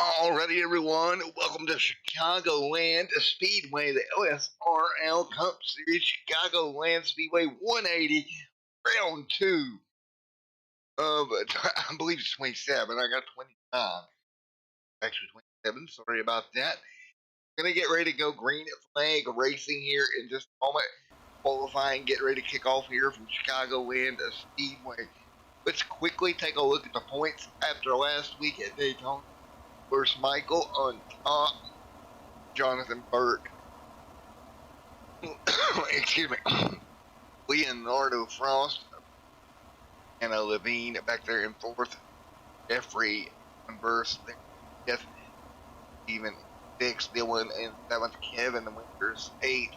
Alrighty, everyone, welcome to Chicagoland Speedway, the LSRL Cup Series, Chicagoland Speedway 180, round 2 of, I believe it's 27, I got 29, actually 27, sorry about that. Gonna get ready to go green flag racing here in just a moment, qualifying, get ready to kick off here from Chicagoland Speedway. Let's quickly take a look at the points after last week at Daytona. First, Michael on top. Jonathan Burke. Excuse me. Leonardo Frost. Anna Levine back there in fourth. Jeffrey Converse there. Fifth. Stephen sixth. Dylan in seventh. Kevin Winters eighth.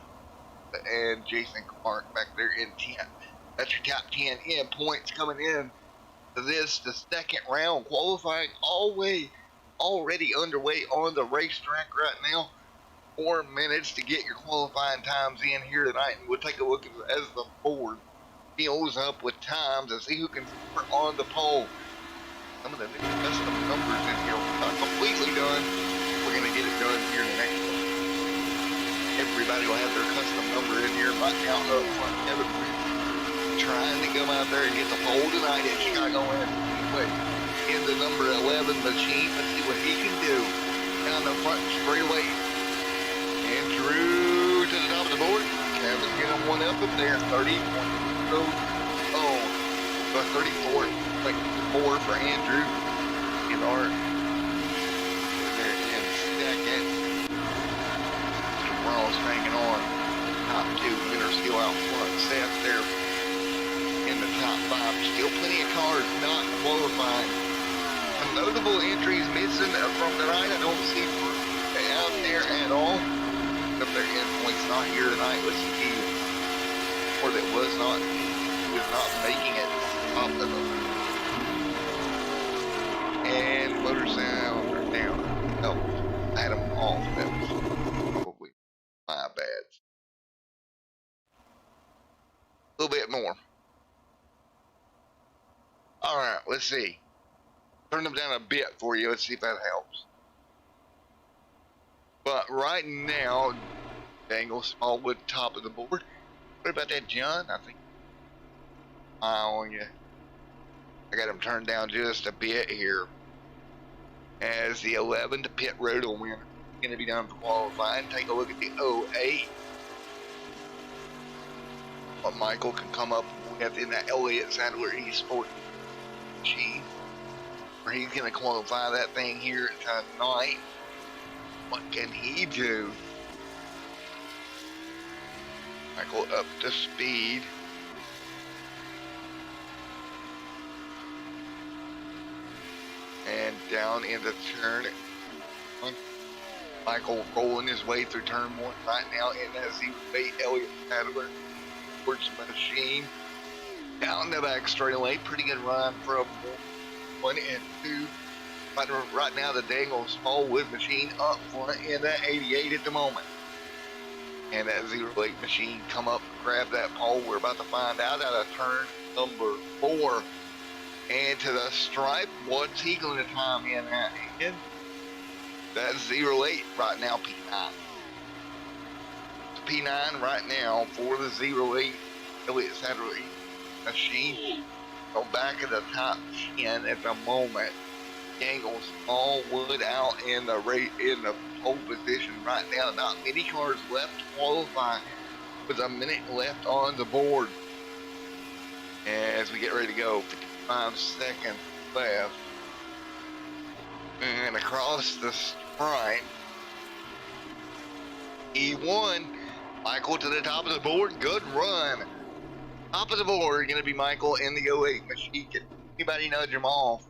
And Jason Clark back there in 10th. That's your top 10 in points coming in to this, the second round. Qualifying already underway on the racetrack right now. 4 minutes to get your qualifying times in here tonight, and we'll take a look as the board fills up with times and see who can start on the pole. Some of the new custom numbers in here are not completely done. We're going to get it done here in the next one. Everybody will have their custom number in here right now up front. Everybody trying to come out there and get the pole tonight at Chicagoland Speedway. In the number 11 machine, let's see what he can do. Down the front straightaway. Andrew to the top of the board. Kevin's getting one up there. 30. Oh, 34. Like 4 for Andrew. And Art. There in second. Mr. Ross hanging on. Top 2. Winner still out front. Seth there in the top 5. Still plenty of cars not qualifying. Some notable entries missing from tonight. I don't see out there at all. Up there in points not here tonight. Let's see. Or that was not making it up of them. And motor sound are down. Oh, I had them off. That was probably my bad. A little bit more. Alright, let's see. Turn them down a bit for you. Let's see if that helps. But right now, Dangle Smallwood top of the board. What about that, John? I think eye on you. I got him turned down just a bit here. As the 11 to pit road will win. Going to be done for qualifying. Take a look at the 08. What Michael can come up with in that Elliott Sadler Esports machine. Where he's going to qualify that thing here tonight. What can he do? Michael up to speed. And down in the turn. Michael rolling his way through turn 1 right now in that 08 Elliott Sadler Sports machine. Down the back straightaway. Pretty good run from 1 and 2. Right now, the Dangle Smallwood machine up front in that 88 at the moment. And that 08 machine come up, grab that pole. We're about to find out of turn number 4. And to the stripe, what's he going to time in at? And that's 08 right now, P9. It's P9 right now for the 08 Elliott Sadler machine. Go back at the top 10 at the moment. Dangle Smallwood out in the pole position right now. Not many cars left to qualify with a minute left on the board. As we get ready to go, 55 seconds left. And across the stripe, E1, Michael to the top of the board. Good run. Top of the board, going to be Michael in the 08 machine. Can anybody nudge him off?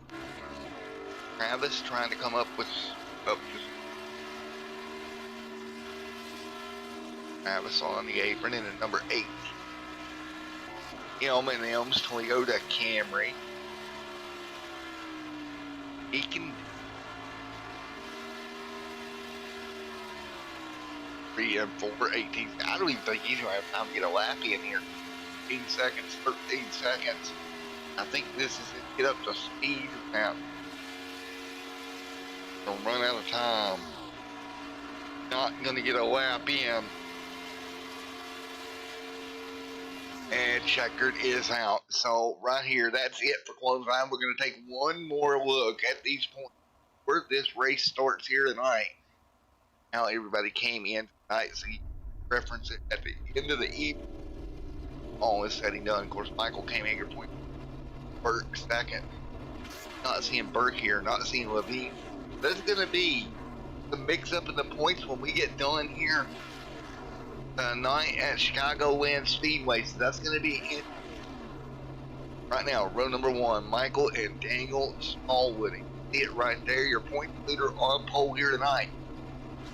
Travis trying to come up with Travis on the apron in the number 8. M&M's Toyota Camry. He can 3 and 4, 18. I don't even think he's going to have time to get a lap in here. 13 seconds. I think this is it. Get up to speed now. Gonna run out of time. Not gonna get a lap in. And checkered is out. So right here, that's it for qualifying. We're gonna take one more look at these points where this race starts here tonight. How everybody came in tonight, so you reference it at the end of the evening. All is said and done. Of course, Michael came in your point. Burke second. Not seeing Burke here, not seeing Levine. There's gonna be the mix up in the points when we get done here tonight at Chicagoland Speedway. So that's gonna be it. Right now, row number 1, Michael and Daniel Smallwood. See it right there, your point leader on pole here tonight.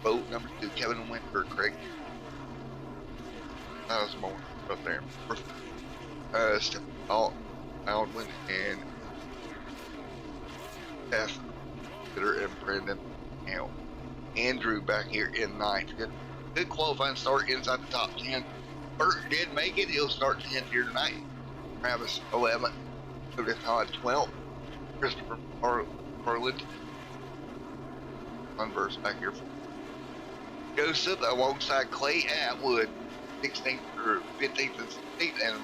Boat number 2, Kevin Winter, Craig. That was more up there. Stephen Baldwin and Seth Bitter and Brendan Hale. Andrew back here in 9th. Good qualifying start inside the top 10. Burt did make it. He'll start 10th here tonight. Travis 11th. Curtis Todd 12th. Christopher Harland. Converse back here. Joseph alongside Clay Atwood. 16th or 15th and 16th. And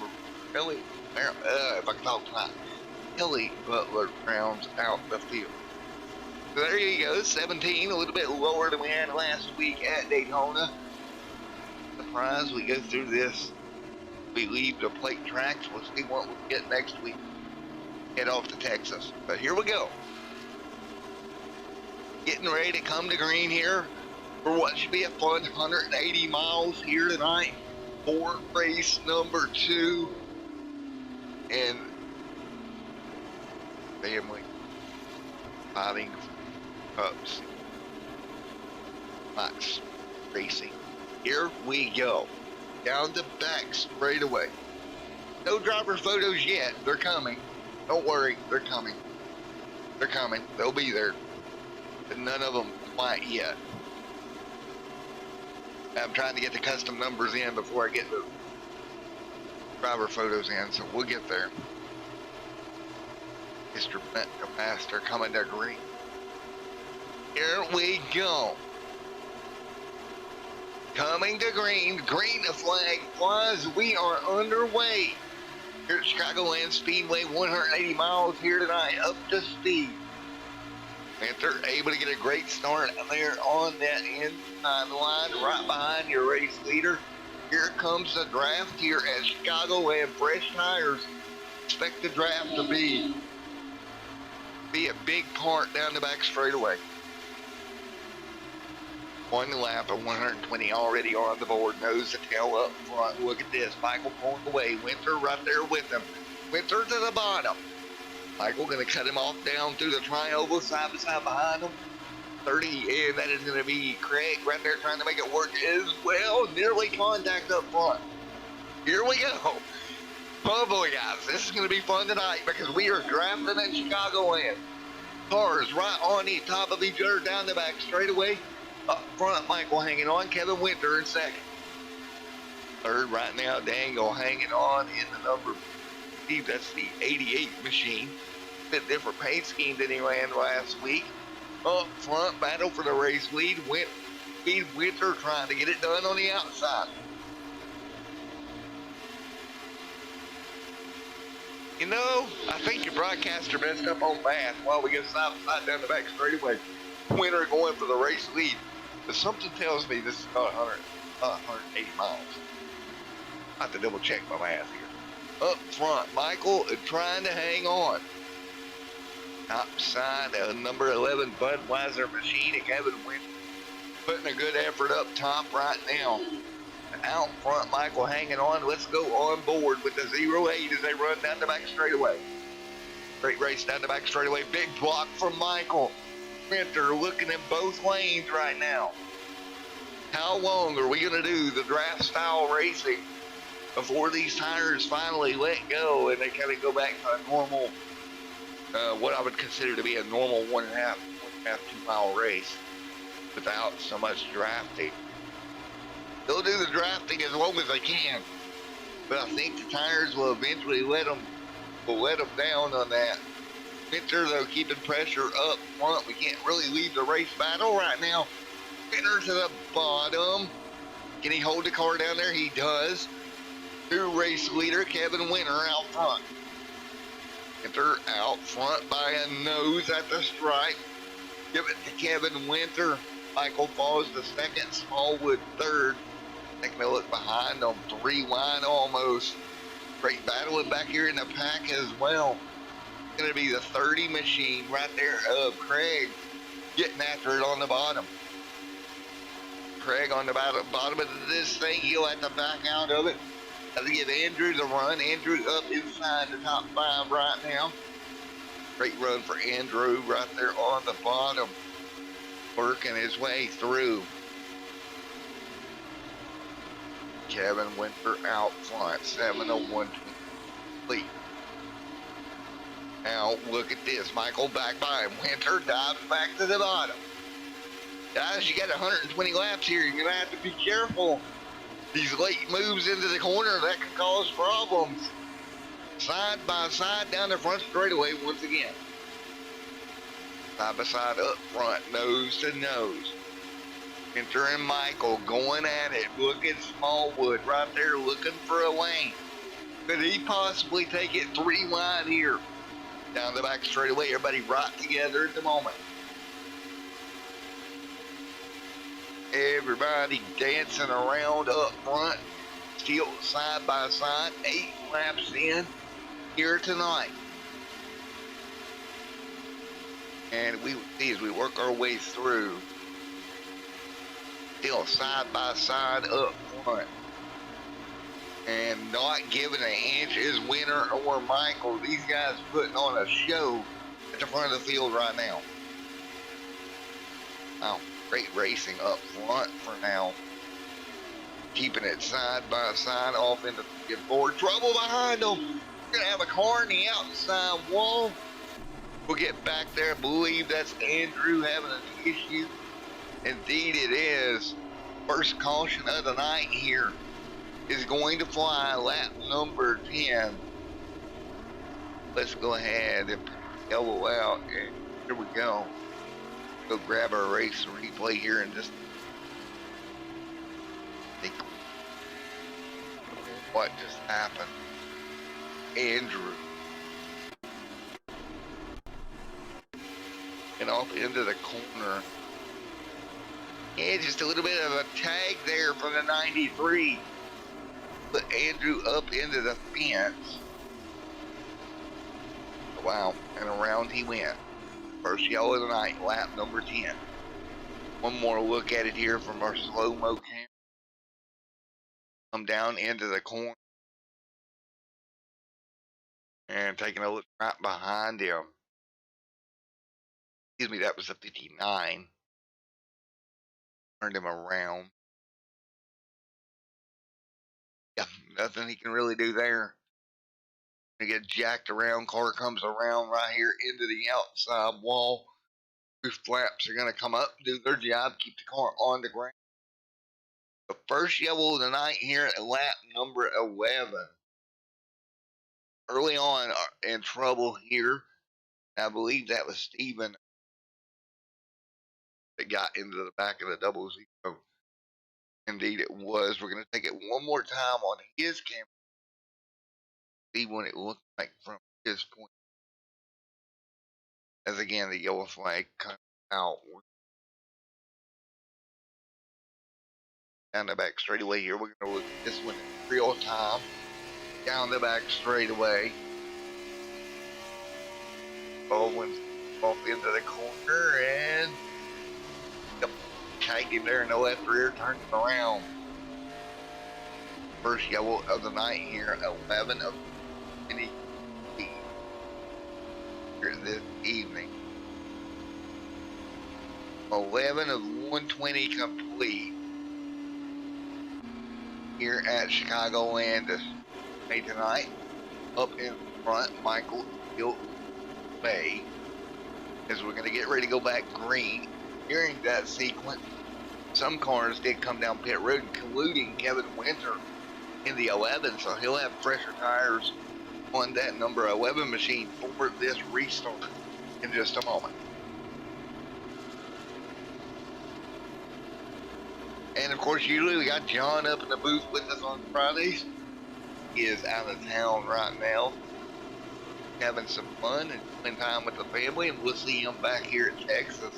Kelly, if I can talk tonight, Kelly Butler rounds out the field. So there you go, 17, a little bit lower than we had last week at Daytona. Surprise, we go through this. We leave the plate tracks. We'll see what we get next week. Head off to Texas. But here we go. Getting ready to come to green here for what should be a fun 180 miles here tonight for race number 2. And family fighting cups. Max Racing. Here we go. Down the back straightaway. No driver photos yet. They're coming. Don't worry. They're coming. They're coming. They'll be there. But none of them quite yet. I'm trying to get the custom numbers in before I get the driver photos in, so we'll get there. Mr. Master coming to green. Here we go. Coming to green. Green flag flies. We are underway here at Chicagoland Speedway. 180 miles here tonight. Up to speed. And they're able to get a great start there on that inside line right behind your race leader. Here comes the draft here at Chicago and fresh tires. Expect the draft to be a big part down the back straightaway. One lap of 120 already on the board. Nose to tail up front. Look at this. Michael pulling away. Winter right there with him. Winter to the bottom. Michael going to cut him off down through the tri-oval side by side behind him. 30, and that is going to be Craig right there trying to make it work as well. Nearly contact up front. Here we go. Oh boy, guys, this is going to be fun tonight because we are drafting at Chicagoland. Cars right on the top of each other down the back straightaway. Up front, Michael hanging on. Kevin Winter in second. Third right now, Dangle hanging on in the number. That's the 88 machine. Bit different paint scheme than he ran last week. Up front, battle for the race lead. Winter trying to get it done on the outside. You know, I think your broadcaster messed up on math while we get side by side down the back straightaway. Winter going for the race lead. But something tells me this is not 180 miles. I have to double check my math here. Up front, Michael trying to hang on. Outside, number 11 Budweiser machine and Kevin Winter putting a good effort up top right now. Out front, Michael hanging on. Let's go on board with the 08 as they run down the back straightaway. Great race down the back straightaway. Big block from Michael. Winter looking in both lanes right now. How long are we going to do the draft style racing before these tires finally let go and they kind of go back to a normal, what I would consider to be a normal 1.5, 2 mile race without so much drafting? They'll do the drafting as long as they can, but I think the tires will eventually let them down on that. Winter, though, keeping pressure up front. We can't really leave the race battle right now. Winter to the bottom. Can he hold the car down there? He does. New race leader, Kevin Winter, out front. Winter out front by a nose at the stripe. Give it to Kevin Winter. Michael Falls the second, Smallwood third. Taking a look behind them, 3 wide almost. Great battling back here in the pack as well. Going to be the 30 machine right there of Craig getting after it on the bottom. Craig on the bottom of this thing, he'll have to back out of it. Got to give Andrew the run. Andrew up inside the top 5 right now. Great run for Andrew right there on the bottom. Working his way through. Kevin Winter out front, 7:01 lead. Now look at this, Michael back by him. Winter dives back to the bottom. Guys, you got 120 laps here. You're gonna have to be careful. These late moves into the corner, that can cause problems. Side by side down the front straightaway once again. Side by side up front, nose to nose. Winter and Michael going at it. Look at Smallwood right there looking for a lane. Could he possibly take it 3 wide here? Down the back straightaway, everybody right together at the moment. Everybody dancing around up front. Still side by side, 8 laps in here tonight. And we see as we work our way through. Still side by side up front. And not giving an inch is Winter or Michael. These guys putting on a show at the front of the field right now. Wow, great racing up front for now. Keeping it side by side off into the forward. Trouble behind them. We're going to have a car in the outside wall. We'll get back there. I believe that's Andrew having an issue. Indeed it is. First caution of the night here is going to fly lap number 10. Let's go ahead and yellow out. And here we go. Go grab our race replay here and just think what just happened. Andrew and off into the corner. Yeah, just a little bit of a tag there from the 93. Put Andrew up into the fence. Wow, and around he went. First yellow of the night, lap number 10. One more look at it here from our slow-mo cam. Come down into the corner. And taking a look right behind him. Excuse me, that was a 59. Turned him around. Yeah, nothing he can really do there. Gonna get jacked around. Car comes around right here into the outside wall. Roof flaps are gonna come up, do their job, keep the car on the ground. The first yellow of the night here at lap number 11. Early on in trouble here. I believe that was Steven that got into the back of the 00. Indeed it was. We're going to take it one more time on his camera. See what it looked like from his point. As again, the yellow flag comes out. Down the back straightaway here. We're going to look at this one in real time. Down the back straightaway. Baldwin's off into the corner and tagged him there in the left rear, turned him around. First yellow of the night here, 11 of any here this evening. 11 of 120 complete here at Chicagoland Speedway tonight. Up in front, Michael Hill Bay, as we're going to get ready to go back green. During that sequence, some cars did come down pit road, including Kevin Winter in the 11, so he'll have fresher tires on that number 11 machine for this restart. in just a moment. And of course, usually we got John up in the booth with us on Fridays. He is out of town right now, having some fun and spending time with the family, and we'll see him back here in Texas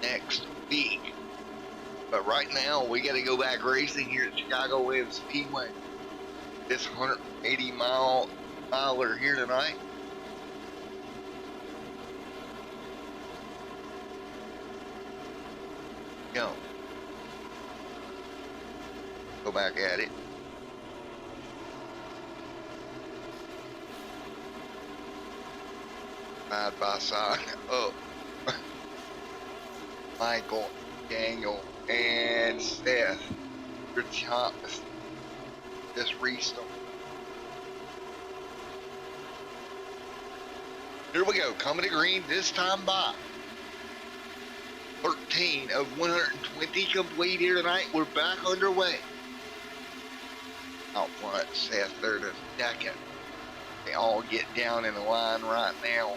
next week. But right now, we got to go back racing here at Chicagoland Speedway. This 180-miler here tonight. Go back at it. Side by side. Oh, Michael, Daniel, and Seth. Your top. This restart. Here we go. Coming to green this time by 13 of 120 complete here tonight. We're back underway. Out front, Seth third and second. They all get down in the line right now.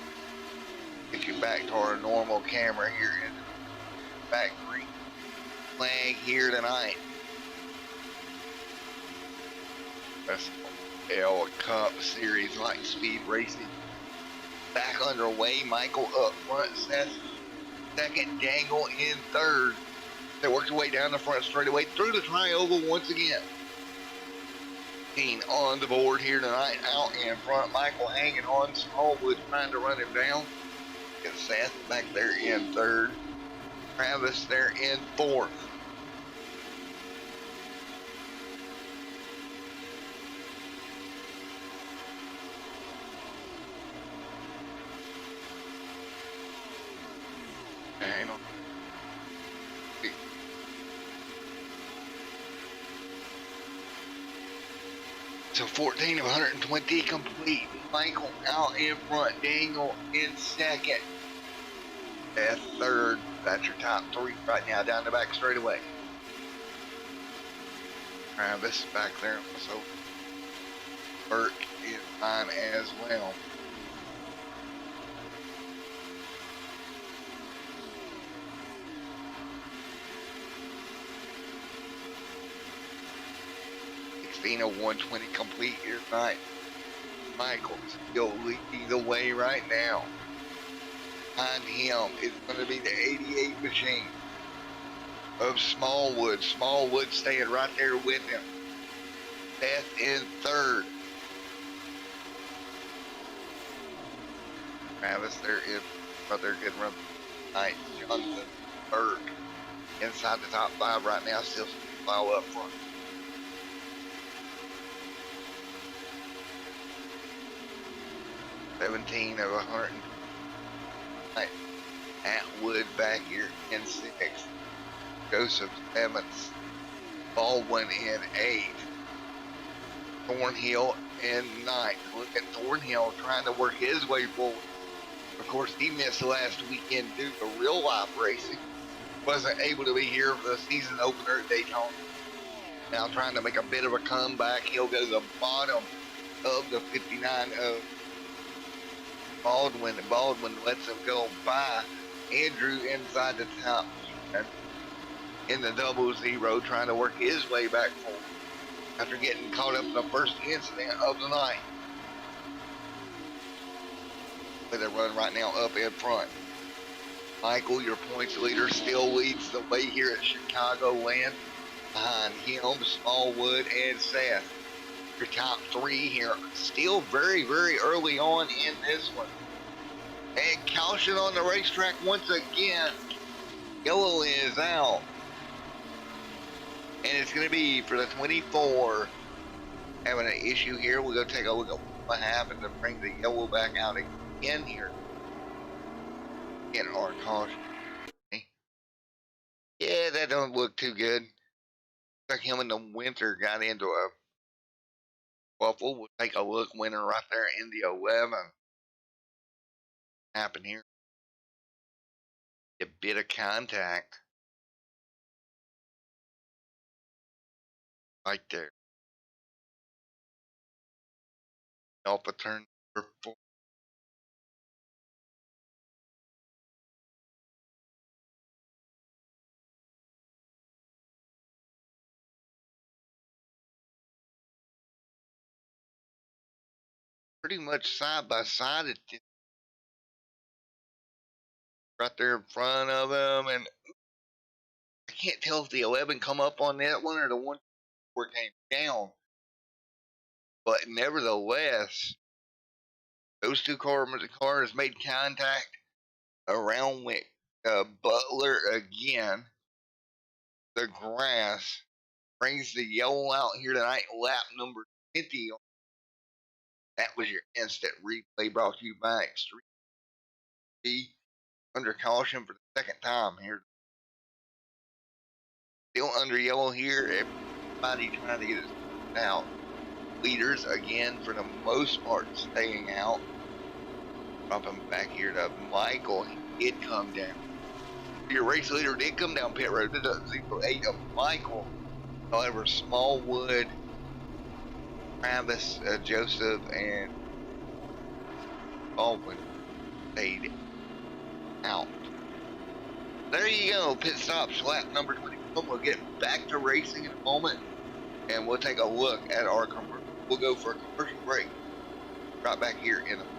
Get you back to our normal camera here in the back green flag here tonight. That's L Cup Series Light Speed Racing. Back underway. Michael up front, Seth second, Dangle in third. They worked their way down the front straightaway through the tri-oval once again. On the board here tonight, out in front, Michael hanging on, Smallwood trying to run him down. Get Seth back there in third, Travis there in fourth. Hang on. So 14 of 120 complete. Michael out in front. Daniel in second. At third. That's your top three right now down the back straightaway. Travis back there. So Burke is fine as well. Of 120 complete here tonight. Michael's still leading the way right now. Behind him is going to be the 88 machine of Smallwood. Smallwood staying right there with him. Seth in third. Travis there is brother good run tonight. Johnson Burke inside the top five right now, still follow up front. 17 of 100. Atwood back here in sixth. Joseph seventh. Baldwin in eighth. Thornhill in ninth. Look at Thornhill trying to work his way forward. Of course, he missed last weekend due to real life racing. Wasn't able to be here for the season opener at Daytona. Now trying to make a bit of a comeback. He'll go to the bottom of the 59 of Baldwin, and Baldwin lets him go by. Andrew inside the top in the 00, trying to work his way back forward after getting caught up in the first incident of the night. With a run right now up in front. Michael, your points leader, still leads the way here at Chicagoland. Behind him, Smallwood and Seth. Your top three here, still very, very early on in this one. And caution on the racetrack once again. Yellow is out. And it's going to be for the 24. Having an issue here. We'll go take a look at what happened to bring the yellow back out again here. In our caution. Yeah, that don't look too good. Like him in the winter got into a Buffalo. We'll take a look. Winner right there in the 11. Happen here. A bit of contact. Right there. Off a turn number 4. pretty much side by side at this, right there in front of him. And I can't tell if the 11 come up on that one or the one where it came down. But nevertheless, those two cars made contact around with Butler again. The grass brings the yellow out here tonight, lap number 20. That was your instant replay brought to you by Extreme B. Under caution for the second time here. Still under yellow here. Everybody trying to get it out. Leaders again for the most part staying out. Dropping back here to Michael. He did come down. Your race leader did come down pit road. It doesn't 08 of Michael. However, Smallwood, Travis, Joseph, and Baldwin stayed out. There you go. Pit stops lap number 21. We'll get back to racing in a moment, and we'll take a look at our commercial. We'll go for a commercial break right back here in a moment.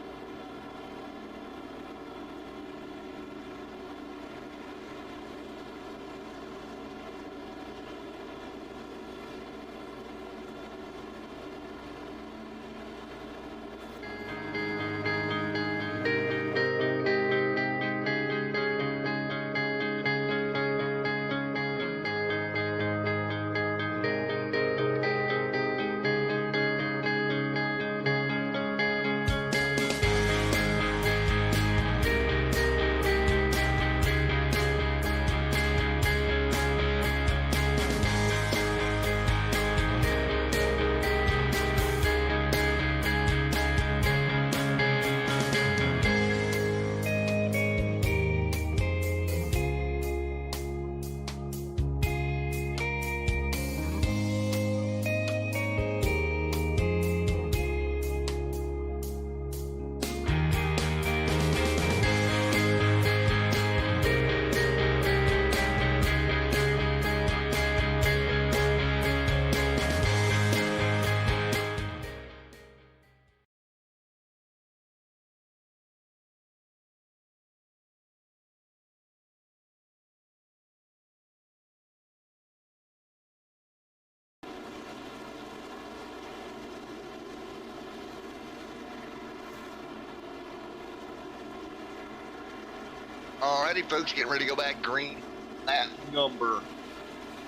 Alrighty, folks, getting ready to go back green. Lap number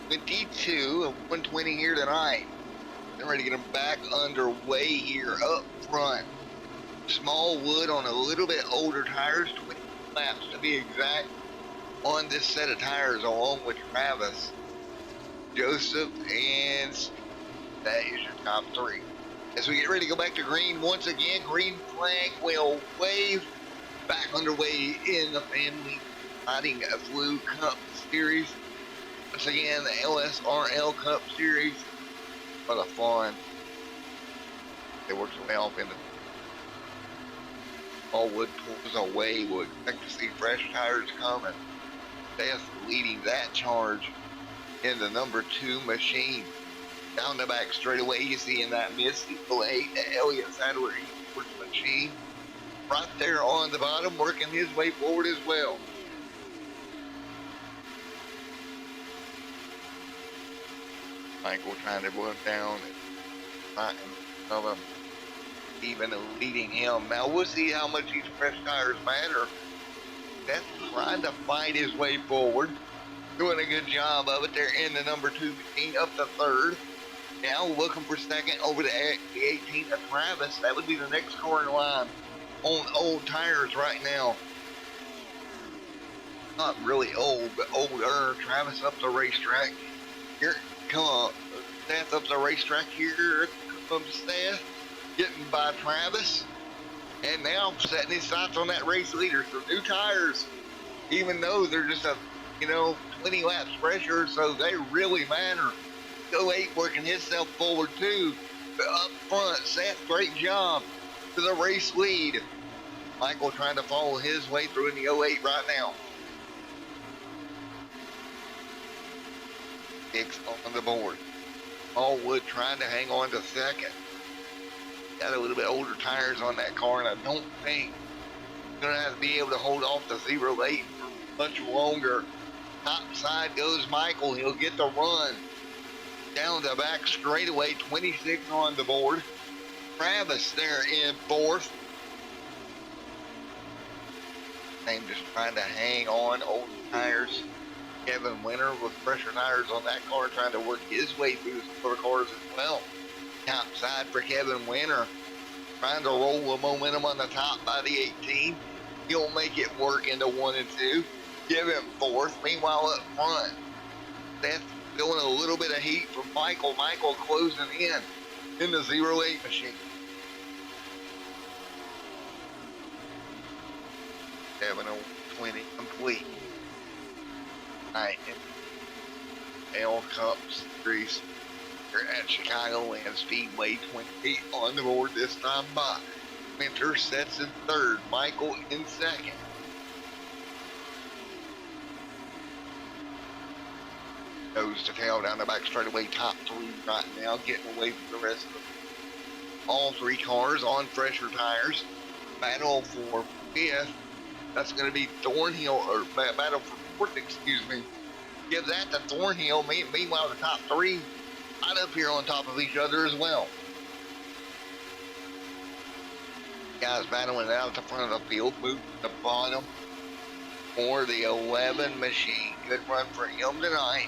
22 of 120 here tonight. Getting ready to get them back underway here up front. Smallwood on a little bit older tires, 20 laps to be exact, on this set of tires, along with Travis, Joseph, and Steve. That is your top three. As we get ready to go back to green once again, green flag will wave. Back underway in the Family Fighting Flu Cup Series. Once again, the LSRL Cup Series for the fun. They work their way off in the Smallwood pulls away. We'll expect to see fresh tires coming. Seth leading that charge in the number 2 machine. Down the back straightaway, you see in that Misty 08, the Elliott Sadler Esports machine. Right there on the bottom, working his way forward as well. Michael trying to run down of him, even leading him. Now we'll see how much these fresh tires matter. That's trying to fight his way forward. Doing a good job of it there in the number 2 machine, up to third. Now looking for second over the 18 of Travis. That would be the next car in line. On old tires right now. Not really old, but older. Travis up the racetrack. Here, come on. Seth up the racetrack here. Comes Seth. Getting by Travis. And now setting his sights on that race leader. So new tires. Even though they're just 20 laps fresher, so they really matter. 08 working himself forward too. But up front, Seth, great job. To the race lead. Michael trying to follow his way through in the 08 right now. Hicks on the board. Smallwood trying to hang on to second. got a little bit older tires on that car, and I don't think you're gonna have to be able to hold off the 08 for much longer. Top side goes Michael. He'll get the run down the back straightaway. 26 on the board. Travis there in fourth. I'm just trying to hang on. Old tires. Kevin Winter with pressure tires on that car, trying to work his way through the other cars as well. Top side for Kevin Winter, trying to roll the momentum on the top by the 18. He'll make it work into 1 and 2. Give him fourth. Meanwhile, up front, Seth feeling a little bit of heat from Michael. Michael closing in the 08 machine. 7:20 complete. Night L Cup Series here at Chicagoland Speedway. 28 on the board this time by Winter sets in third. Michael in second. Nose to tail down the back straightaway. Top three right now, getting away from the rest of them. All three cars on fresher tires. Battle for fifth. That's going to be Thornhill, or battle for fourth, excuse me. Give that to Thornhill. Meanwhile, the top three right up here on top of each other as well. Guys battling out at the front of the field. Move to the bottom for the 11 machine. Good run for him tonight.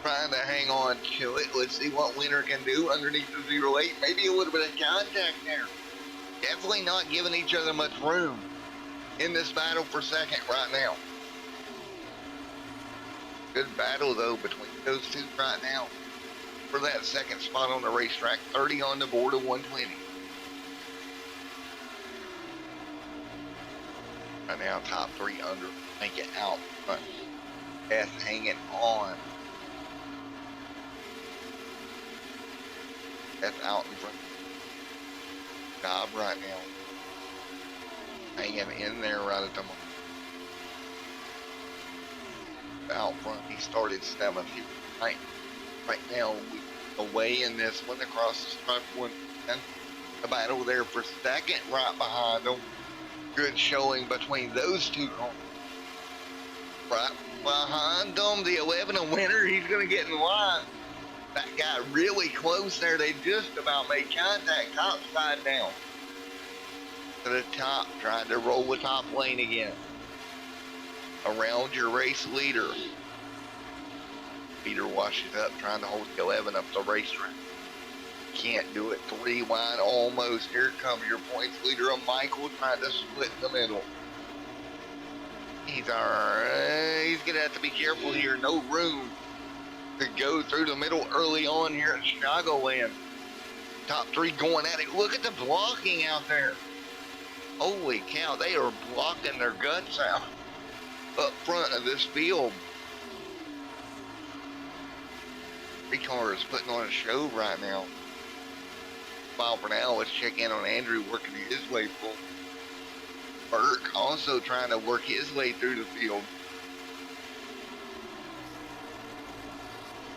Trying to hang on to it. Let's see what Winter can do underneath the 08. Maybe a little bit of contact there. Definitely not giving each other much room in this battle for second right now. Good battle though between those two right now for that second spot on the racetrack. 30 on the board of 120. Right now, top three under. Make it out front. Beth hanging on. Beth out in front. Job right now. Hanging in there right at the moment. Out front, he started 7th. He was right now away in this one across the stripe 110. The battle there for second right behind him. Good showing between those two cars. Right behind them, the 11 of Winter. He's going to get in line. That guy really close there. They just about made contact. Top side down to the top, trying to roll the top lane again. Around your race leader. Peter washes up, trying to hold the 11 up the racetrack. Can't do it. 3 wide almost. Here comes your points leader of Michael, trying to split in the middle. He's alright. He's going to have to be careful here. No room to go through the middle early on here at Chicagoland. Top three going at it. Look at the blocking out there. Holy cow, they are blocking their guts out up front of this field. 3 cars putting on a show right now. While for now, let's check in on Andrew working his way full. Burke also trying to work his way through the field.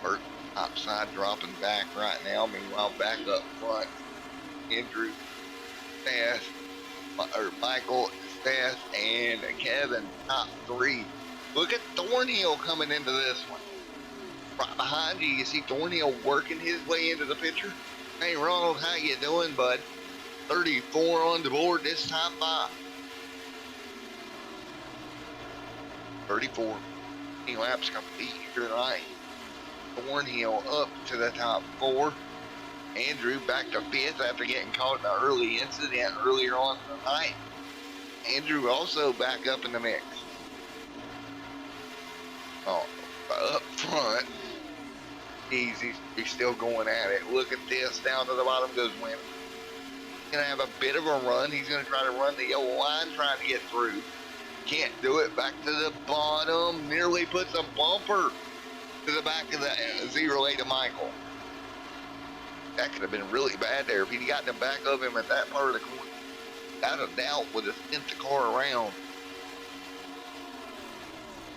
Burke outside dropping back right now. Meanwhile, back up front, Andrew, Seth, or Michael, Seth, and Kevin, top three. Look at Thornhill coming into this one. Right behind you, you see Thornhill working his way into the picture. Hey Ronald, how you doing, bud? 34 on the board this time by. 34. 20 laps complete here tonight. Thornhill up to the top 4. Andrew back to 5th after getting caught in an early incident earlier on tonight. Andrew also back up in the mix. Oh, up front. He's still going at it. Look at this. Down to the bottom goes Winter. He's going to have a bit of a run. He's going to try to run the yellow line, trying to get through. Can't do it. Back to the bottom. Nearly puts a bumper to the back of the 08 of Michael. That could have been really bad there if he'd gotten the back of him at that part of the corner. Without a doubt, would have sent the car around.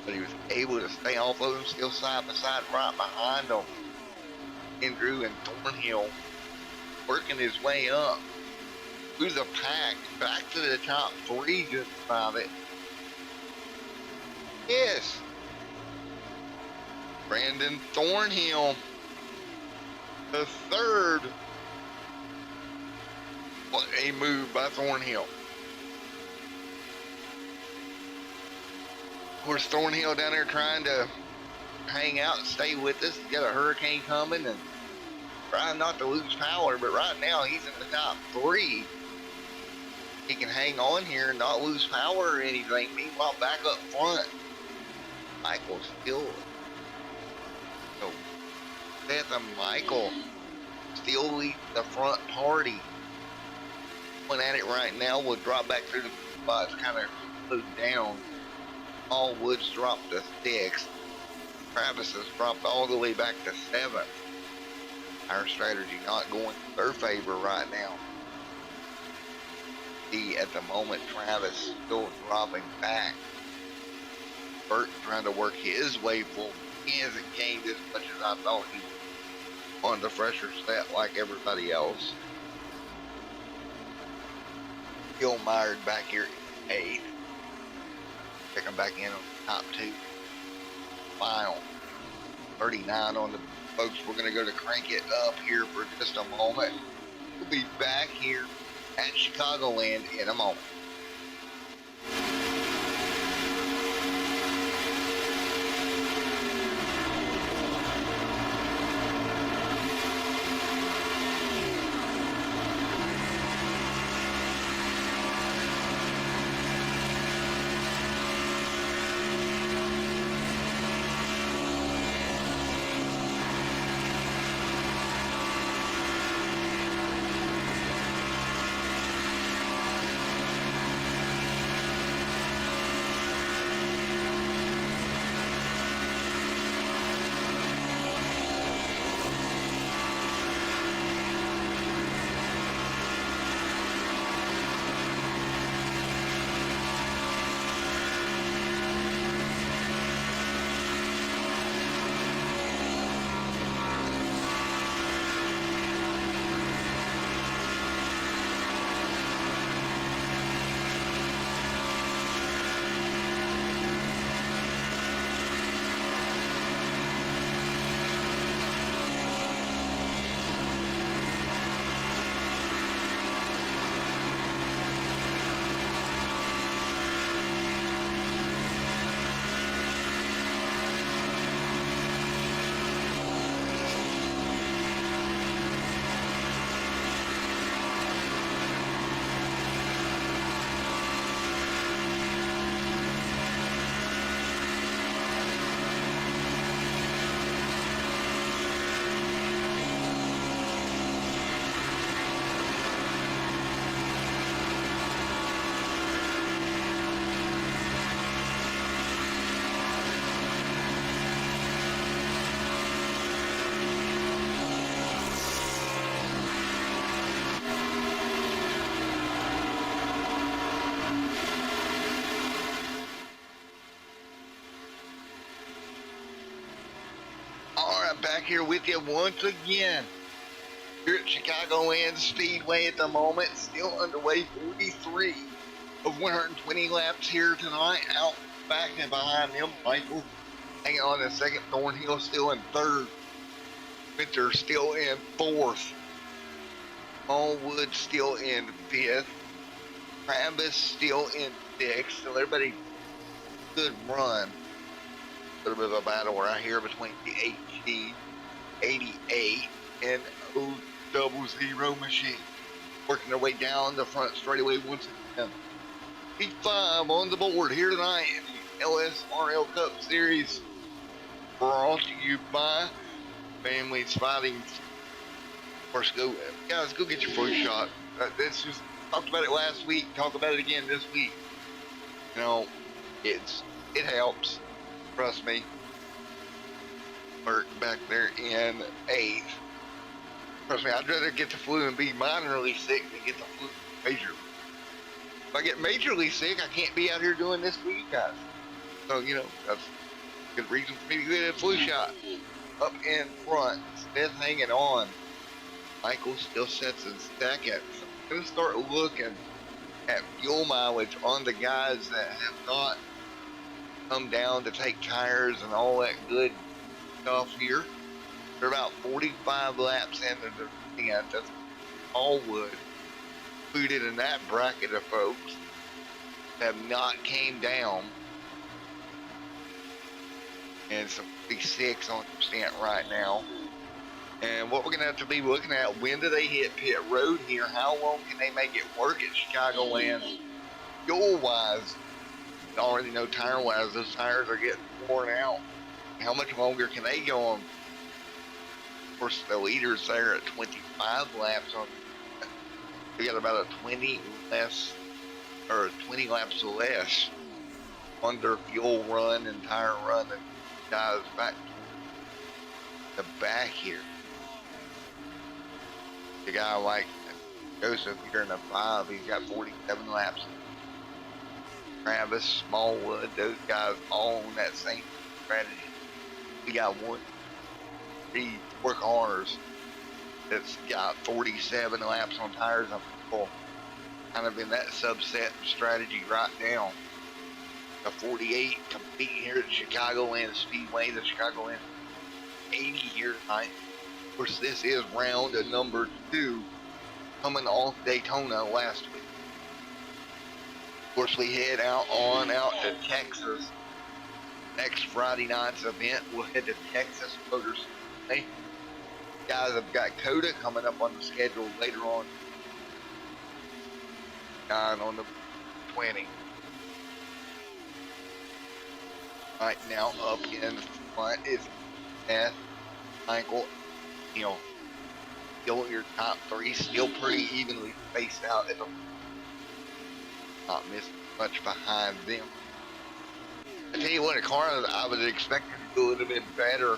But he was able to stay off of him, still side by side right behind him. Andrew and Thornhill working his way up. through the pack, back to the top three just about it. Yes. Brandon Thornhill, the third. What a move by Thornhill. Of course, Thornhill down there trying to hang out and stay with us. He's got a hurricane coming and trying not to lose power, but right now he's in the top three. He can hang on here and not lose power or anything. Meanwhile, back up front, Michael still. So, Seth and Michael still lead the front party. One at it right now will drop back through the spots, kind of slowed down. All Woods dropped to 6th. Travis has dropped all the way back to 7th. Our strategy not going in their favor right now. See, at the moment, Travis still dropping back. Burt trying to work his way full. He hasn't gained as much as I thought he was on the fresher set like everybody else. Gilmeyer back here at 8th. Check him back in on the top 2. Final 39 on the folks. We're going to go to crank it up here for just a moment. We'll be back here at Chicagoland in a moment. Back here with you once again. Here at Chicagoland Speedway at the moment, still underway. 43 of 120 laps here tonight. Out back and behind them, Michael hanging on in second. Thornhill still in third. Winter still in fourth. Allwood still in fifth. Travis still in sixth. So everybody good run. A little bit of a battle right here between the 88 and 000 machine. Working their way down the front straightaway once again. P5 on the board here tonight in the LSRL Cup Series. Brought to you by Families Fighting. Of course, guys, go get your flu shot. That's just, talked about it last week. Talk about it again this week. You know, it helps. Trust me. Burt back there in 8th. Trust me, I'd rather get the flu and be minorly sick than get the flu major. If I get majorly sick, I can't be out here doing this for you guys. So, you know, that's a good reason for me to get a flu shot. Up in front, Smith hanging on. Michael still sets in second. going to start looking at fuel mileage on the guys that have not come down to take tires and all that good stuff here. They're about 45 laps in and they're looking at that's all wood included in that bracket of folks that have not came down. And it's 46 on percent right now. And what we're going to have to be looking at, when do they hit pit road here? How long can they make it work at Chicagoland? Fuel-wise, you already know tire-wise, those tires are getting worn out. How much longer can they go on? Of course, the leaders there at 25 laps on. We got about a 20 laps less on their fuel run and tire run than guys back the back here. The guy like Joseph here in the 5, he's got 47 laps. Travis, Smallwood, those guys all on that same strategy. We got 4 cars that's got 47 laps on tires on full. Kind of in that subset strategy right now. The 48 competing here at Chicagoland Speedway, the Chicagoland 80 here tonight. Of course, this is round number 2 coming off Daytona last week. Of course, we head out to Texas. Next Friday night's event, we'll head to Texas Motor Speedway. Guys, I've got Coda coming up on the schedule later on. 9 on the 20. Right now, up in front is Beth, Michael, Neil. Still your top 3, still pretty evenly spaced out. Not missing much behind them. I tell you what, a car that I was expecting to do a little bit better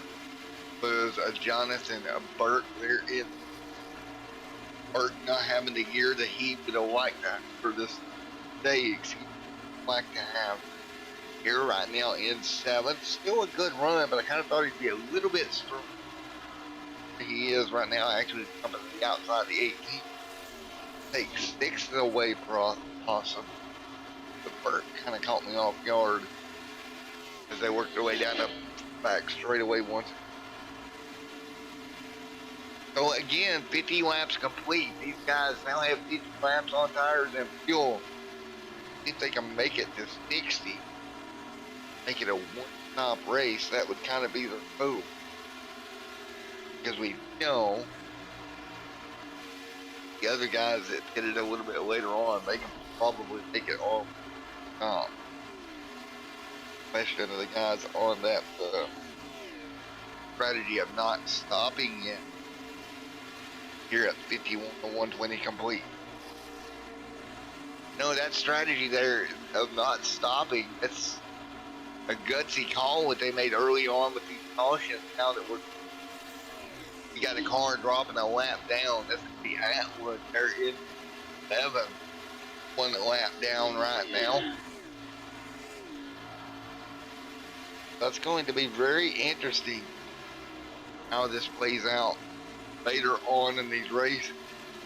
was Jonathan Burke. There is Burke not having the year that he would have liked to for this stage. He would like to have here right now in 7th. Still a good run, but I kind of thought he'd be a little bit stronger. He is right now actually coming to the outside the 18. Takes 6th away for Possum. The Burke kind of caught me off guard as they worked their way down the back straightaway once. So again, 50 laps complete. These guys now have 50 laps on tires and fuel. See if they can make it to 60. Make it a one-stop race. That would kind of be their goal. Because we know the other guys that hit it a little bit later on, they can probably take it all top. Especially the guys on that strategy of not stopping yet. Here at 51 to 120 complete. No, that strategy there of not stopping, that's a gutsy call what they made early on with these cautions. Now that you got a car dropping a lap down, that's going to be Atwood. They're in 7, 1 lap down right now. That's going to be very interesting how this plays out later on in these races.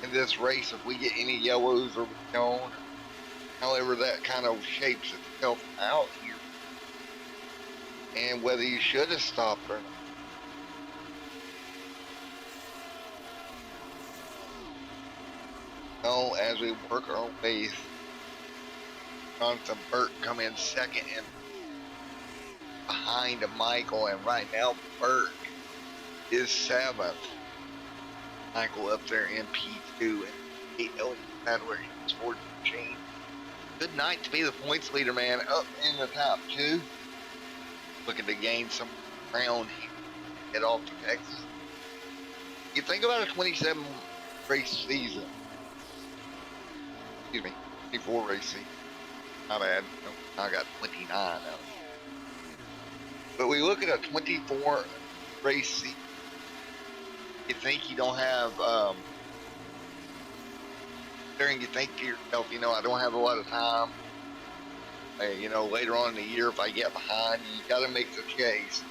In this race, if we get any yellows or on, however that kind of shapes itself out here, and whether you should have stopped or not. So as we work our way, Jonathan Burke come in 2nd and behind Michael, and right now Burke is 7th. Michael up there in P2 and 8 where he's forward to change. Good night to be the points leader, man. Up in the top 2. Looking to gain some ground here. Get off to Texas. You think about a 27 race season. Excuse me, 24 race season. My bad. No, I got 29 now. But we look at a 24 race season. You think you don't have, during you think to yourself, you know, I don't have a lot of time. You know, later on in the year, if I get behind, you got to make the chase.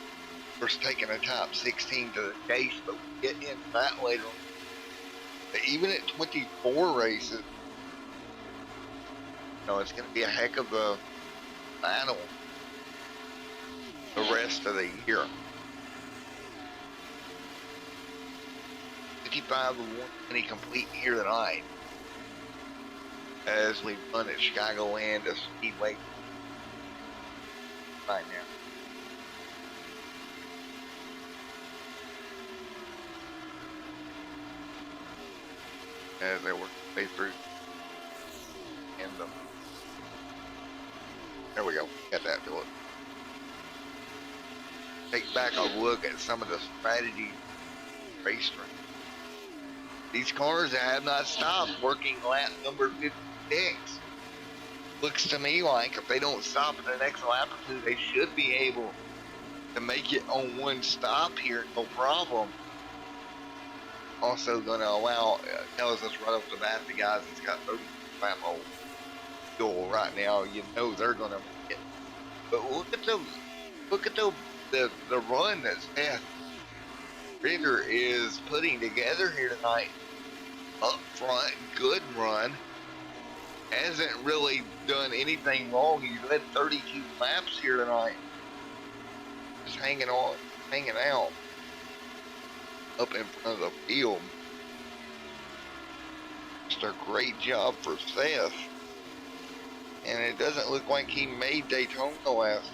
First taking a top 16 to the chase, but we get into that later on. even at 24 races, it's going to be a heck of a battle the rest of the year. 55 of 120 complete here tonight as we run at Chicagoland Speedway right now. As they work their way through. And there we go. Got that to it. Take back a look at some of the strategy racetrack. These cars have not stopped working lap number 56. Looks to me like if they don't stop at the next lap or two, they should be able to make it on one stop here, no problem. Also going to allow, tells us right off the bat, the guys that's got 30 lap old fuel right now, they're going to make it. But look at the run that Seth Rigger is putting together here tonight. Up front, good run. Hasn't really done anything wrong. He's led 32 laps here tonight. Just hanging out up in front of the field. Just a great job for Seth. And it doesn't look like he made Daytona last.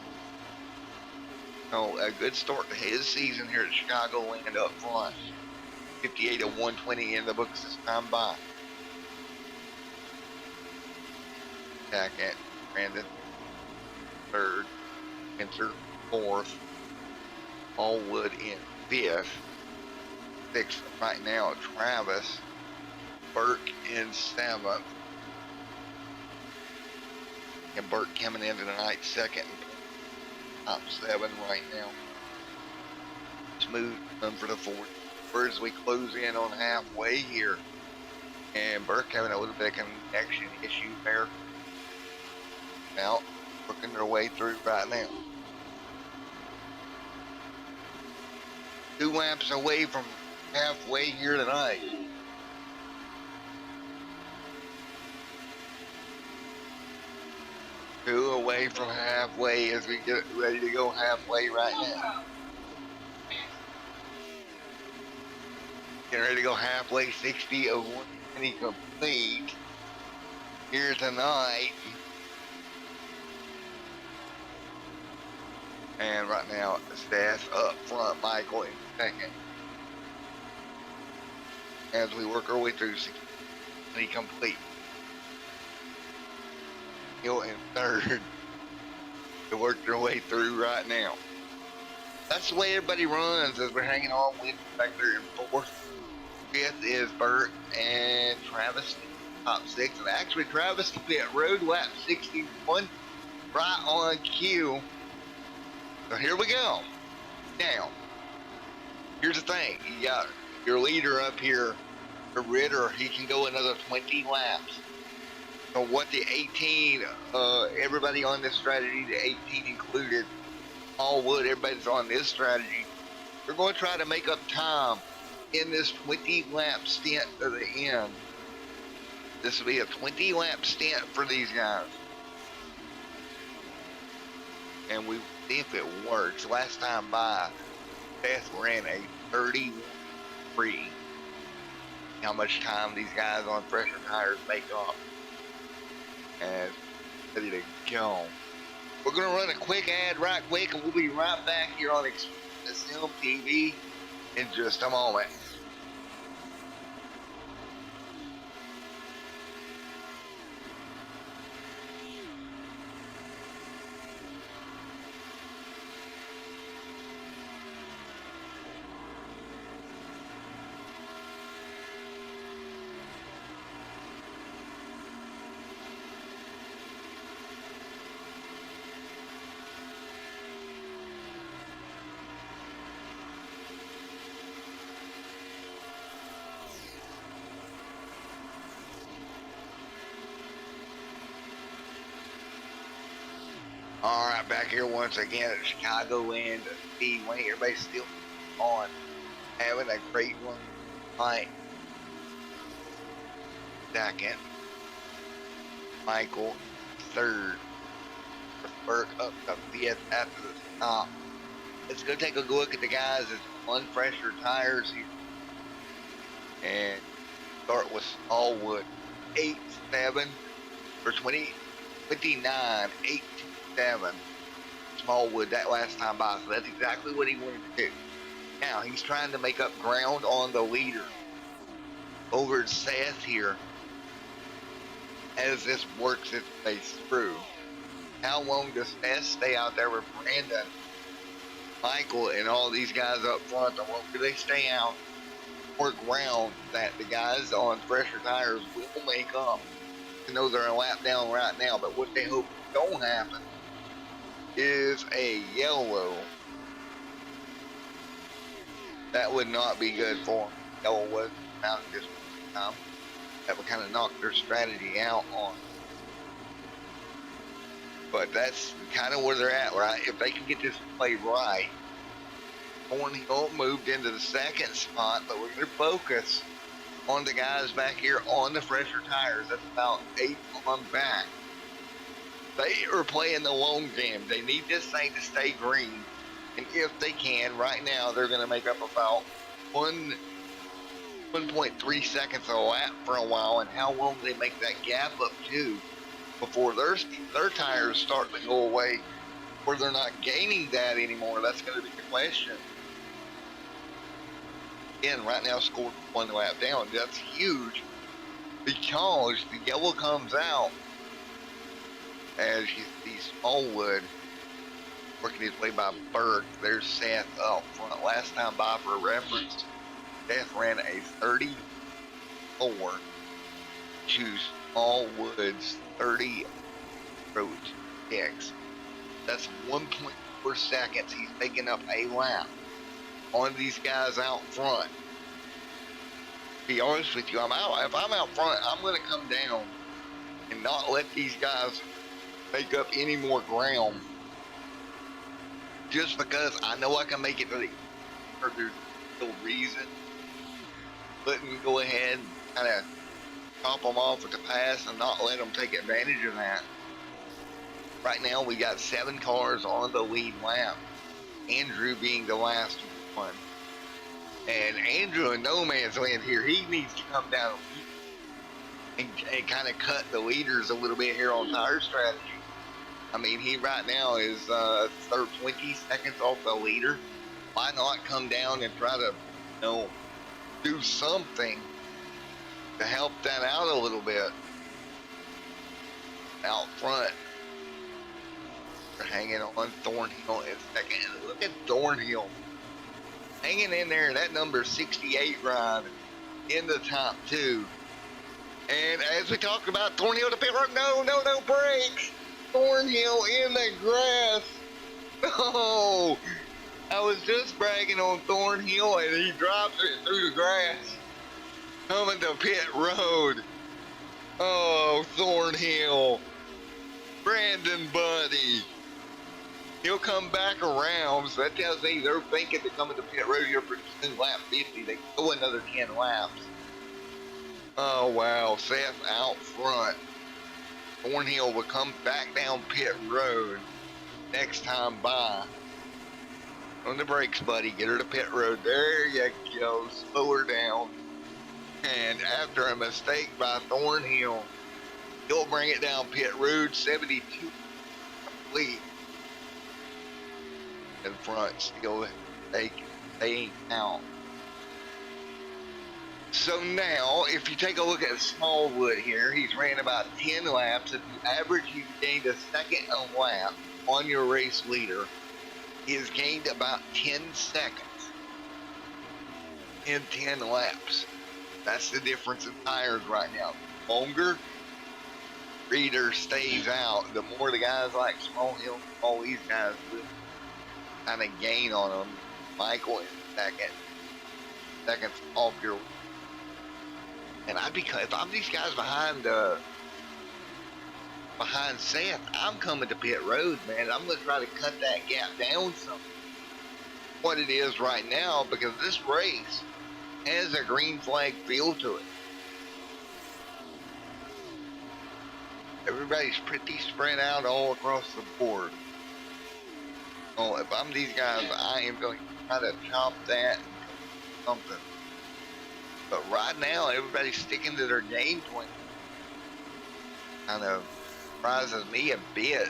A good start to his season here at Chicagoland up front. 58 of 120 in the books this time by. Second, Brandon third, Spencer fourth, Allwood in fifth. Sixth right now, Travis, Burke in seventh. And Burke coming into tonight second, top seven right now. Smooth run for the fourth. As we close in on halfway here, and Burke having a little bit of connection issue there. Now working their way through right now. 2 laps away from halfway here tonight. Two away from halfway as we get ready to go halfway right now. Getting ready to go halfway, 60 of 120 complete here tonight. And right now, Seth up front, Michael in second. As we work our way through 60 complete. Hill in third to work their way through right now. That's the way everybody runs as we're hanging on with back there in fourth. Fifth is Burt and Travis top six. And actually Travis will be at road lap 61 right on cue. So here we go. Now, here's the thing. You got your leader up here, the Ritter. He can go another 20 laps. So what the 18, everybody on this strategy, the 18 included, Allwood, everybody's on this strategy. We're going to try to make up time in this 20 lap stint to the end. This will be a 20 lap stint for these guys. And we see if it works. Last time by, Beth ran a 33. How much time these guys on fresher tires make up. And ready to go. We're going to run a quick ad right quick, and we'll be right back here on ANTHEM TV in just a moment. All right, back here once again at Chicagoland Speedway. Everybody's still on, having a great one tonight. second. Michael third. Burke up to fifth after the stop. Let's go take a look at the guys that's on fresher tires here. And start with Smallwood. 8-7 for 29, 8-7. Smallwood that last time by, so that's exactly what he wanted to do. Now he's trying to make up ground on the leader over Seth here as this works its way through. How long does Seth stay out there with Brandon, Michael, and all these guys up front? Or do they stay out more ground that the guys on fresher tires will make up? You know they're a lap down right now, but what they hope don't happen is a yellow. That would not be good for them. Yellow was out this time. That would kind of knock their strategy out on. But that's kind of where they're at, right? If they can get this play right. Thornhill moved into the second spot, but we're going to focus on the guys back here on the fresher tires. That's about 8 on back. They are playing the long game. They need this thing to stay green. And if they can, right now, they're going to make up about 1.3 seconds a lap for a while. And how long they make that gap up to before their tires start to go away, or they're not gaining that anymore. That's going to be the question. Again, right now, scored 1 lap down. That's huge because the yellow comes out as you see Smallwood working his way by Burke. There's Seth up front. Last time by, for reference, Seth ran a 34 to Smallwood's 30.6. That's 1.4 seconds. He's taking up a lap on these guys out front. To be honest with you, if I'm out front, I'm going to come down and not let these guys make up any more ground. Just because I know I can make it to the, or there's no reason. Let me go ahead and kind of top them off with the pass and not let them take advantage of that. Right now we got 7 cars on the lead lap. Andrew being the last one. And Andrew in no man's land here. He needs to come down and kind of cut the leaders a little bit here on tire strategy. I mean, he right now is 20 seconds off the leader. Why not come down and try to, do something to help that out a little bit? Out front, they're hanging on Thornhill in second. Look at Thornhill hanging in there. That number 68 ride in the top 2. And as we talked about, Thornhill to pit road. No brakes. Thornhill in the grass. Oh, I was just bragging on Thornhill and he drops it through the grass. Coming to pit road. Oh, Thornhill. Brandon buddy. He'll come back around, so that tells me they're thinking to come into pit road here pretty soon. Lap 50, they go another 10 laps. Oh, wow. Seth out front. Thornhill will come back down pit road next time by. On the brakes, buddy. Get her to pit road. There you go. Slow her down. And after a mistake by Thornhill, he'll bring it down pit road. 72 complete. In front, still staying out. So now, if you take a look at Smallwood here, he's ran about 10 laps. If you average, you gained a second a lap on your race leader. He has gained about 10 seconds in 10 laps. That's the difference in tires right now. The longer leader stays out, the more the guys like Smallhill, all these guys will kind of gain on them. Michael in second. Seconds off your. And if I'm these guys behind Seth, I'm coming to pit road, man. I'm going to try to cut that gap down some. What it is right now, because this race has a green flag feel to it. everybody's pretty spread out all across the board. So if I'm these guys, I am going to try to chop that and something. But right now, everybody's sticking to their game plan. Kind of surprises me a bit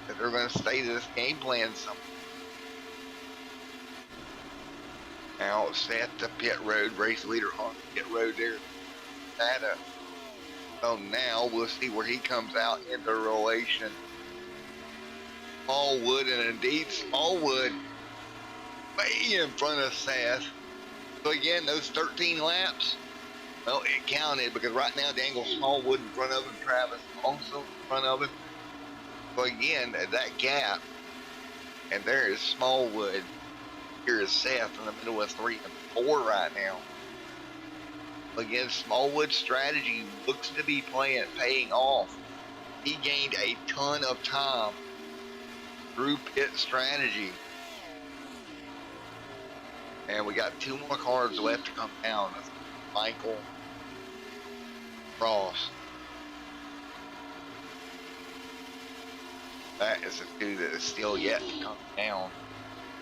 that they're going to stay to this game plan somehow. Now set the pit road, race leader on the pit road there. So now we'll see where he comes out in the relation. Smallwood, and indeed Smallwood way in front of Seth. So again, those 13 laps, well, it counted because right now Daniel Smallwood in front of him, Travis also in front of him. So again, that gap, and there is Smallwood. Here is Seth in the middle of 3 and 4 right now. Again, Smallwood's strategy looks to be paying off. He gained a ton of time through pit strategy. And we got 2 more cars left to come down. That's Michael Ross. That is a dude that is still yet to come down.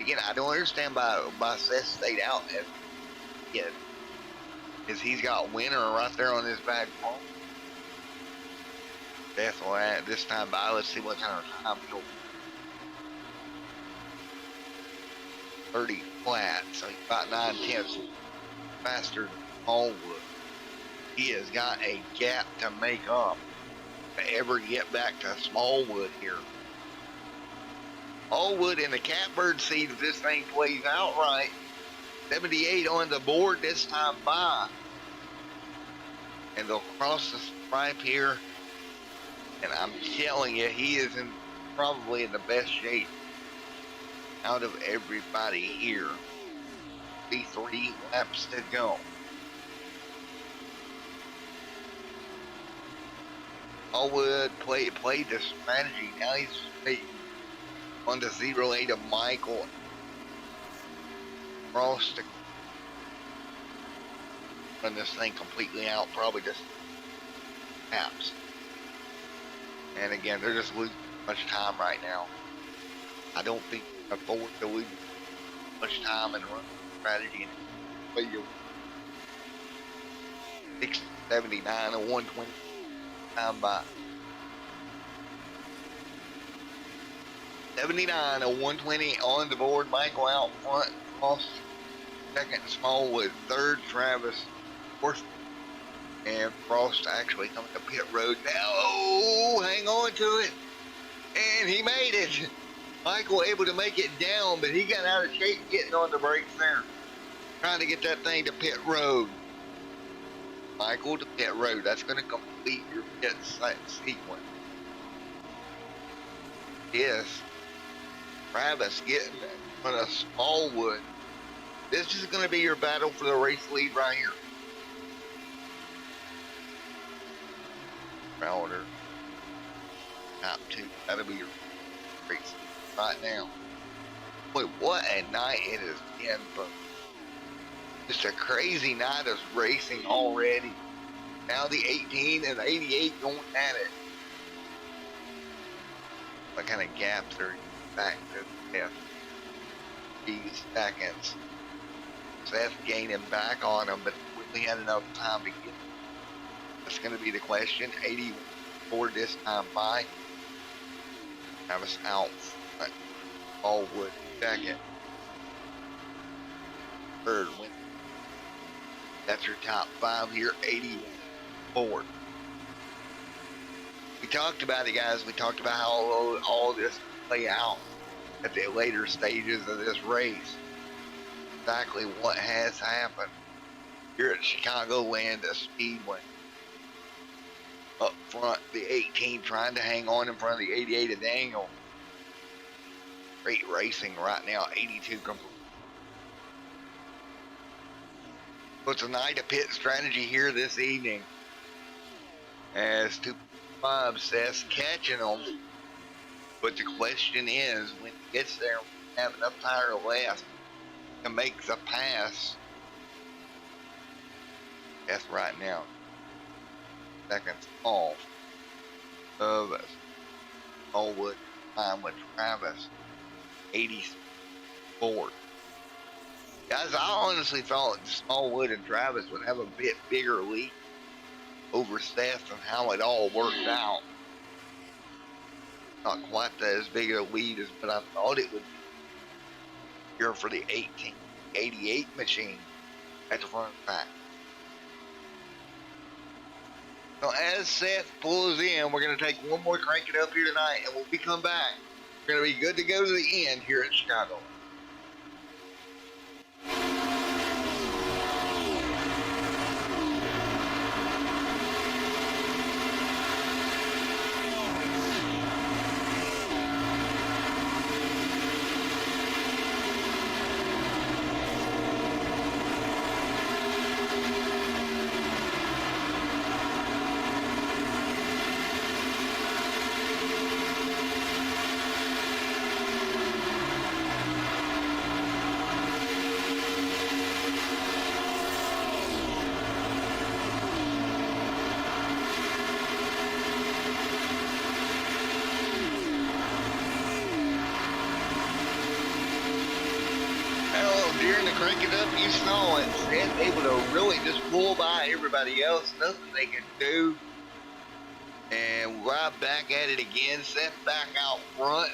Again, I don't understand by Seth stayed out as yet. Because he's got winner right there on his back phone. Seth will add this time by. Let's see what kind of time he'll 30 flat, so he's about 9/10 faster than Smallwood. He has got a gap to make up to ever get back to Smallwood here. Smallwood in the catbird seat if this thing plays out right. 78 on the board this time by. And they'll cross the stripe here. And I'm telling you, he is probably in the best shape out of everybody here. 3 laps to go. Smallwood played the strategy. Now he's on the 08 of Michael. Cross to run this thing completely out, probably just laps. And again, they're just losing much time right now. I don't think they can afford to lose much time and run strategy. And 679 and 120 time by. 79 and 120 on the board. Michael out front. Cross second, Smallwood. Third, Travis. Fourth, and Frost actually coming to pit road now. Oh, hang on to it. And he made it. Michael able to make it down, but he got out of shape getting on the brakes there. Trying to get that thing to pit road. Michael to pit road. That's going to complete your pit sequence. Yes. Travis getting in front of Smallwood. This is going to be your battle for the race lead right here. Crowder. Top 2. That'll be your race right now. Boy, what a night it has been, but just a crazy night of racing already. Now the 18 and 88 going at it. What kind of gaps are back to Seth? 8 seconds. Seth gaining back on him, but we had enough time to get. That's going to be the question. 84 this time by. Travis out front. Smallwood second. Third win. That's your top 5 here. 84. We talked about it, guys. We talked about how all this play out at the later stages of this race. Exactly what has happened here at Chicagoland Speedway. Up front, the 18 trying to hang on in front of the 88 of Daniel. Great racing right now, 82 complete. So it's a night of pit strategy here this evening. As 2.5 Seth's catching them. But the question is, when he gets there, we have enough tire left to make the pass. That's right now. Seconds off. of Smallwood time with Travis, 84. Guys, I honestly thought Smallwood and Travis would have a bit bigger lead over Seth and how it all worked out. Not quite as big a lead as what I thought it would be here for the 1888 machine at the front of the pack. So as Seth pulls in, we're going to take one more crank it up here tonight, and when we come back, we're going to be good to go to the end here at Chicago. During the crank it up, you saw it. Seth able to really just pull by everybody else. Nothing they can do. And right back at it again. Seth back out front.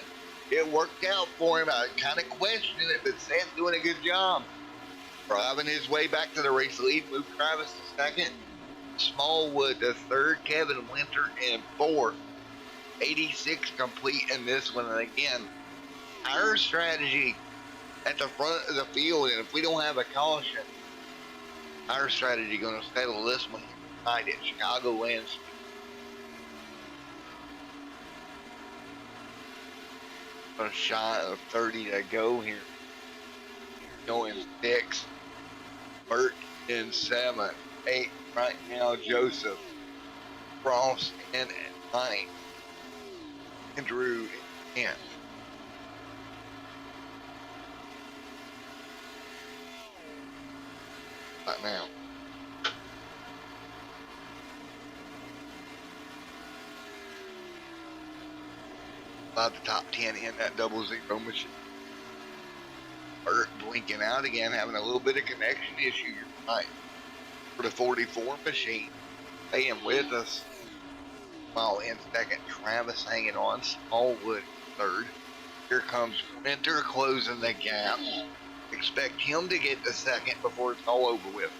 It worked out for him. I kind of questioned it, but Seth doing a good job. Driving his way back to the race lead. Moved Travis to second. Smallwood to third. Kevin Winter in fourth. 86 complete in this one. And again, our strategy at the front of the field, and if we don't have a caution, our strategy going to settle this one tonight at Chicagoland Speedway. A shot of 30 to go here. Going 6, Bert in 7, 8 right now. Joseph, Frost in 9, Andrew in 10. Right now. About the top 10 in that 00 machine. Bert blinking out again, having a little bit of connection issue tonight. For the 44 machine, staying with us. While in second, Travis hanging on. Smallwood third. Here comes Winter closing the gap. Expect him to get the second before it's all over with.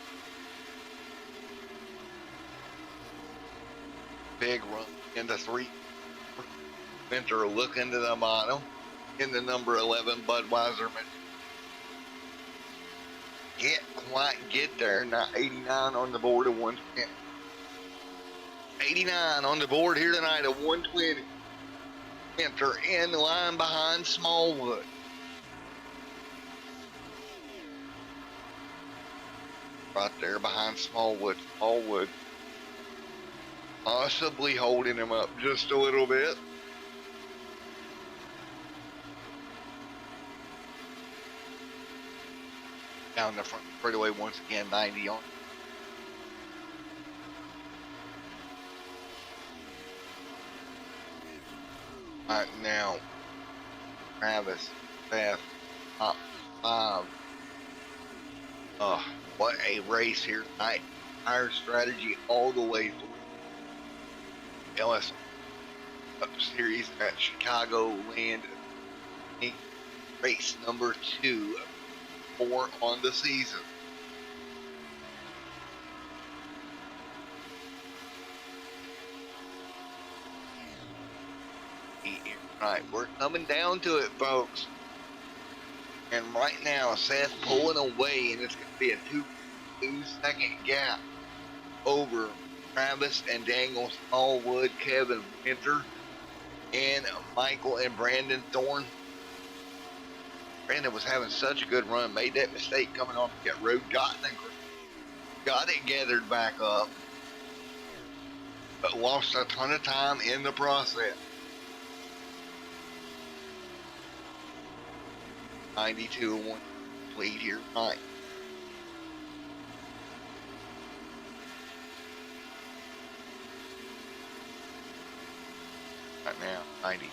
Big run into 3. Winter looking to the bottom in the number 11 Budweiser. Can't quite get there. Not 89 on the board of 120. 89 on the board here tonight of 120. Winter in line behind Smallwood. Right there behind Smallwood. Smallwood possibly holding him up just a little bit. Down the front straightaway once again, 90 on. Right now, Travis, Seth, top 5. What a race here tonight. Our strategy all the way through LSRL series at Chicagoland. Race number 2 of 4 on the season. Right, we're coming down to it, folks. And right now, Seth pulling away, and it's going to be a 2-second gap over Travis and Daniel Smallwood, Kevin Winter, and Michael and Brandon Thorne. Brandon was having such a good run, made that mistake coming off the road, got it gathered back up, but lost a ton of time in the process. 92-1 lead here tonight. right now. 90.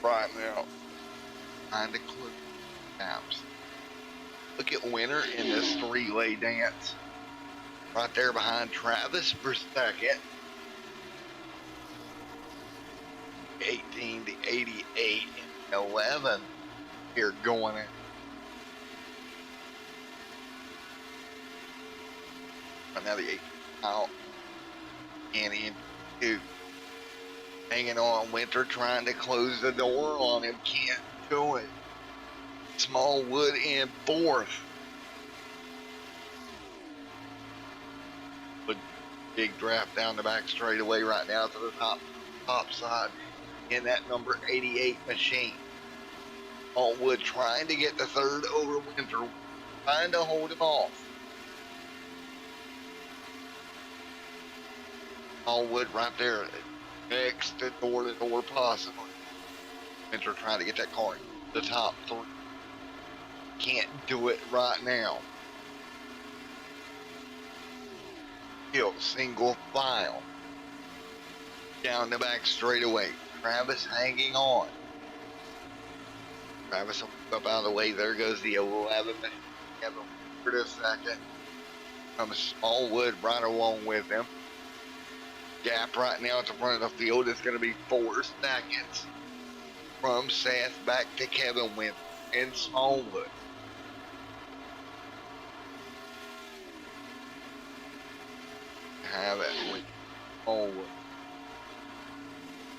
Right now, trying to close gaps. Look at Winter in this three-way dance. Right there behind Travis for second. 18 to 88 and 11 here going in. Right now the 8 out and into hanging on. Winter trying to close the door on him. Can't do it. Smallwood in fourth. But big draft down the back straightaway right now to the top side in that number 88 machine. Smallwood trying to get the third over Winter, trying to hold him off. Smallwood right there, next to door possibly. Winter trying to get that car in the top three. Can't do it right now. Still single file. Down the back straightaway. Travis hanging on. Travis will up out of the way. There goes the 11. Kevin for a second. Comes Smallwood right along with him. Gap right now at the front of the field is going to be 4 seconds. From Seth back to Kevin Winter and Smallwood. Have it with Smallwood.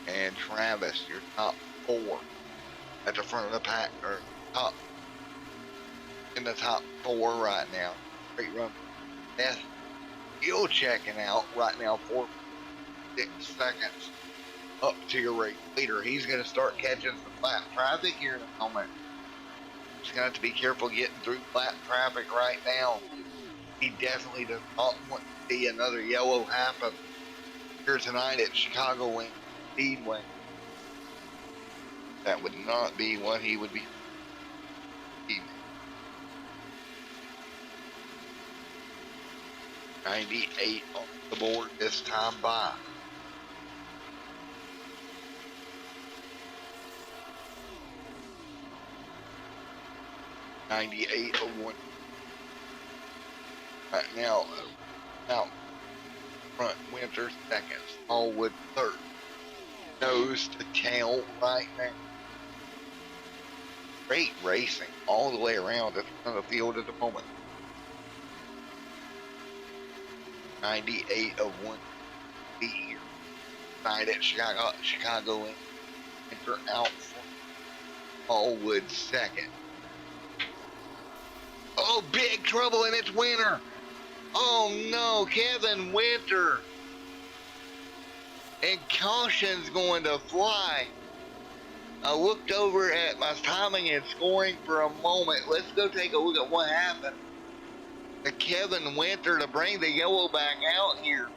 And Travis, your top 4 at the front of the pack, or top in the top 4 right now. Great run. Seth still checking out right now, 4 6 seconds up to your rate leader. He's going to start catching some flat traffic here in a moment. He's going to have to be careful getting through flat traffic right now. He definitely does not want to see another yellow happen here tonight at Chicagoland Speedway. That would not be what he would be. 98 on the board this time by. .9801. Right now, out front, Winter second, Smallwood third. Nose to tail right now. Great racing all the way around at the front of the field at the moment. 98 of 1 be here. Night at Chicagoland. Winter out front. Smallwood second. Oh, big trouble, and it's Winter. Oh no, Kevin Winter. And caution's going to fly. I looked over at my timing and scoring for a moment. Let's go take a look at what happened to Kevin Winter to bring the yellow back out here.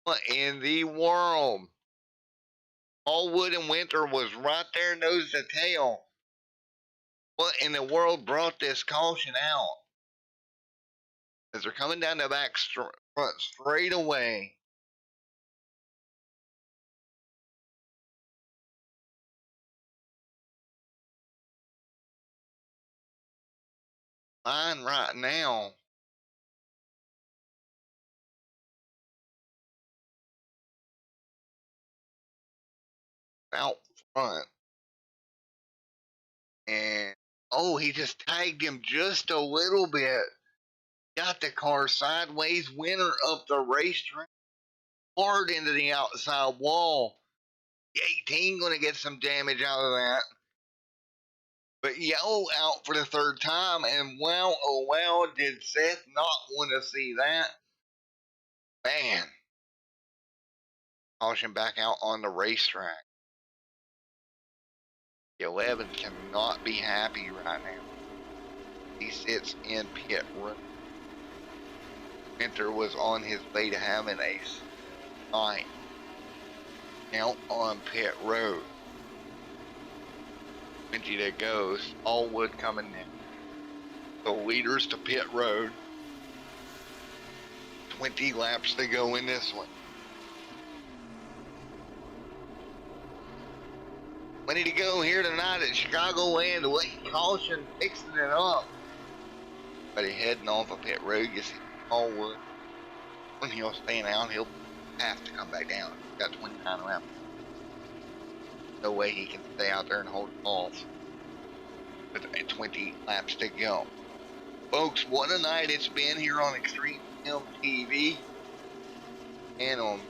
What in the world? Smallwood and Winter was right there nose to tail. What in the world brought this caution out? As they're coming down the back front straight away. Line right now. Out front. And oh, he just tagged him just a little bit. Got the car sideways. Winter up the racetrack. Hard into the outside wall. The 18 going to get some damage out of that. But yellow out for the third time. And wow, oh wow, did Seth not want to see that? Man. Caution back out on the racetrack. The 11 cannot be happy right now. He sits in pit room. Winter was on his way to having a sign out on pit road. 20 to go, Smallwood coming in. The leaders to pit road. 20 laps to go in this one. 20 to go here tonight at Chicagoland. Late caution, fixing it up. But heading off of pit road, you see Smallwood. When he'll staying out, he'll have to come back down. He's got 29 laps. No way he can stay out there and hold it off. With 20 laps to go. Folks, what a night it's been here on Extreme Film TV. And on.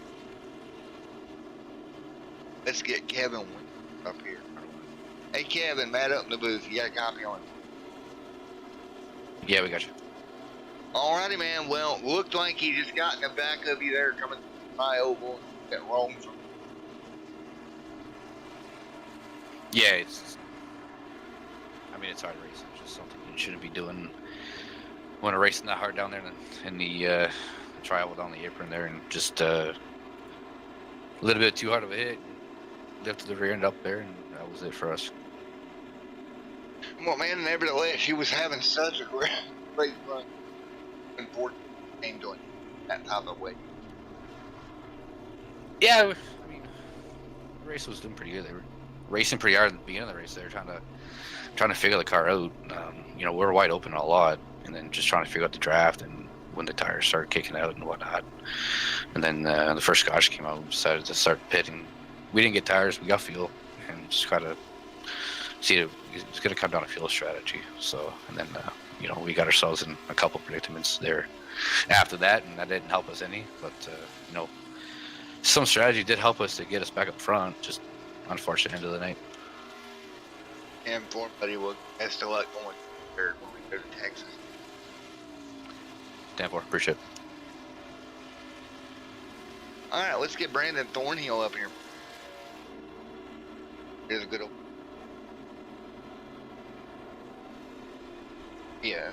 Let's get Kevin up here. Hey Kevin, Matt up in the booth. You got a copy on it? Yeah, we got you. Alrighty, man. Well, looked like he just got in the back of you there coming by Oval. That wrong from. Yeah, it's. I mean, it's hard racing. It's just something you shouldn't be doing when racing that hard down there in the trial down the apron there, and just a little bit too hard of a hit. Lifted the rear end up there, and that was it for us. Well, man, nevertheless, she was having such a great run. Important game doing that type of way. Yeah, I mean, the race was doing pretty good. They were racing pretty hard at the beginning of the race. They were trying to figure the car out. You know, we were wide open a lot, and then just trying to figure out the draft and when the tires started kicking out and whatnot. And then the first caution came out, we decided to start pitting. We didn't get tires, we got fuel, and just gotta see it. It's gonna come down to fuel strategy. So, and then you know, we got ourselves in a couple predicaments there after that, and that didn't help us any. But you know, some strategy did help us to get us back up front. Just unfortunate end of the night. And for everybody, well, best of luck going there when we go to Texas. Stand for, appreciate it. All right, let's get Brandon Thornhill up here. Here's a good old. Yeah.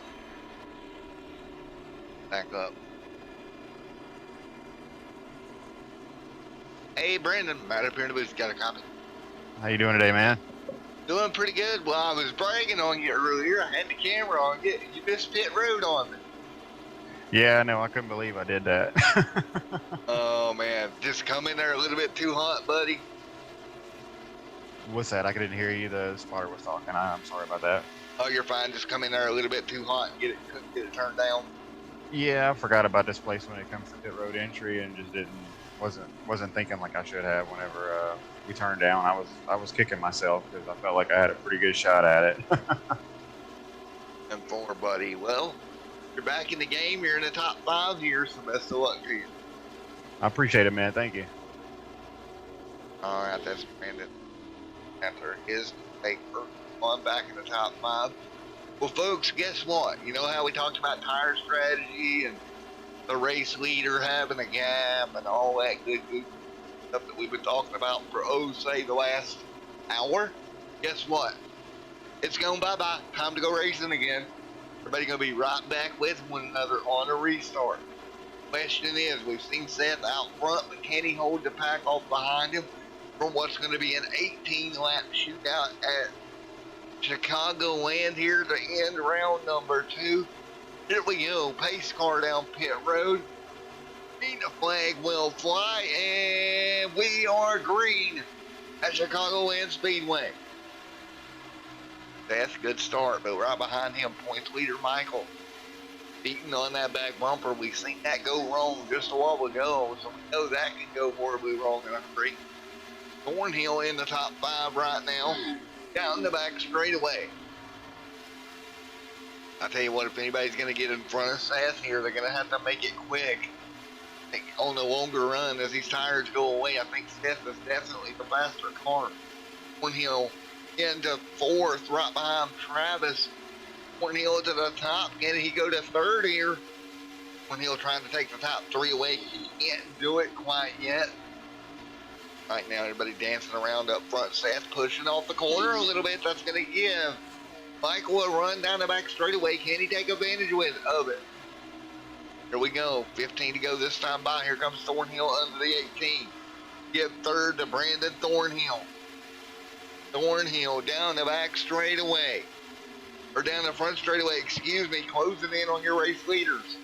Back up. Hey, Brandon, right up here in the booth. Got a copy? How you doing today, man? Doing pretty good. Well, I was bragging on you earlier. I had the camera on you. You missed pit road on me. Yeah, no, I couldn't believe I did that. Oh, man. Just come in there a little bit too hot, buddy. What's that? I couldn't hear you. The spotter was talking. I'm sorry about that. Oh, you're fine. Just come in there a little bit too hot and couldn't get it turned down. Yeah, I forgot about this place when it comes to pit road entry, and just wasn't thinking like I should have whenever we turned down. I was kicking myself because I felt like I had a pretty good shot at it. And for buddy, well, you're back in the game. You're in the top 5 here, so best of luck to you. I appreciate it, man. Thank you. All right, that's Brandon. After his take on back in the top 5. Well, folks, guess what? You know how we talked about tire strategy and the race leader having a gap and all that good stuff that we've been talking about for, say, the last hour? Guess what? It's gone bye-bye. Time to go racing again. Everybody going to be right back with one another on a restart. Question is, we've seen Seth out front, but can he hold the pack off behind him from what's going to be an 18-lap shootout at Chicagoland here to end round number 2. Here we go, pace car down pit road. Green flag will fly, and we are green at Chicagoland Speedway. That's a good start, but right behind him, points leader Michael. Beating on that back bumper. We've seen that go wrong just a while ago, so we know that can go horribly wrong in a hurry. Thornhill in the top 5 right now. Down the back straightaway. I tell you what, if anybody's going to get in front of Seth here, they're going to have to make it quick. I think on the longer run, as these tires go away, I think Seth is definitely the faster car. Thornhill into 4th, right behind Travis. Thornhill to the top. Can he go to 3rd here? Thornhill trying to take the top 3 away. He can't do it quite yet. Right now, everybody dancing around up front. Seth pushing off the corner a little bit. That's going to give Michael a run down the back straightaway. Can he take advantage of it? Here we go. 15 to go this time by. Here comes Thornhill under the 18. Give third to Brandon Thornhill. Thornhill down the back straightaway. Or down the front straightaway, excuse me, closing in on your race leaders.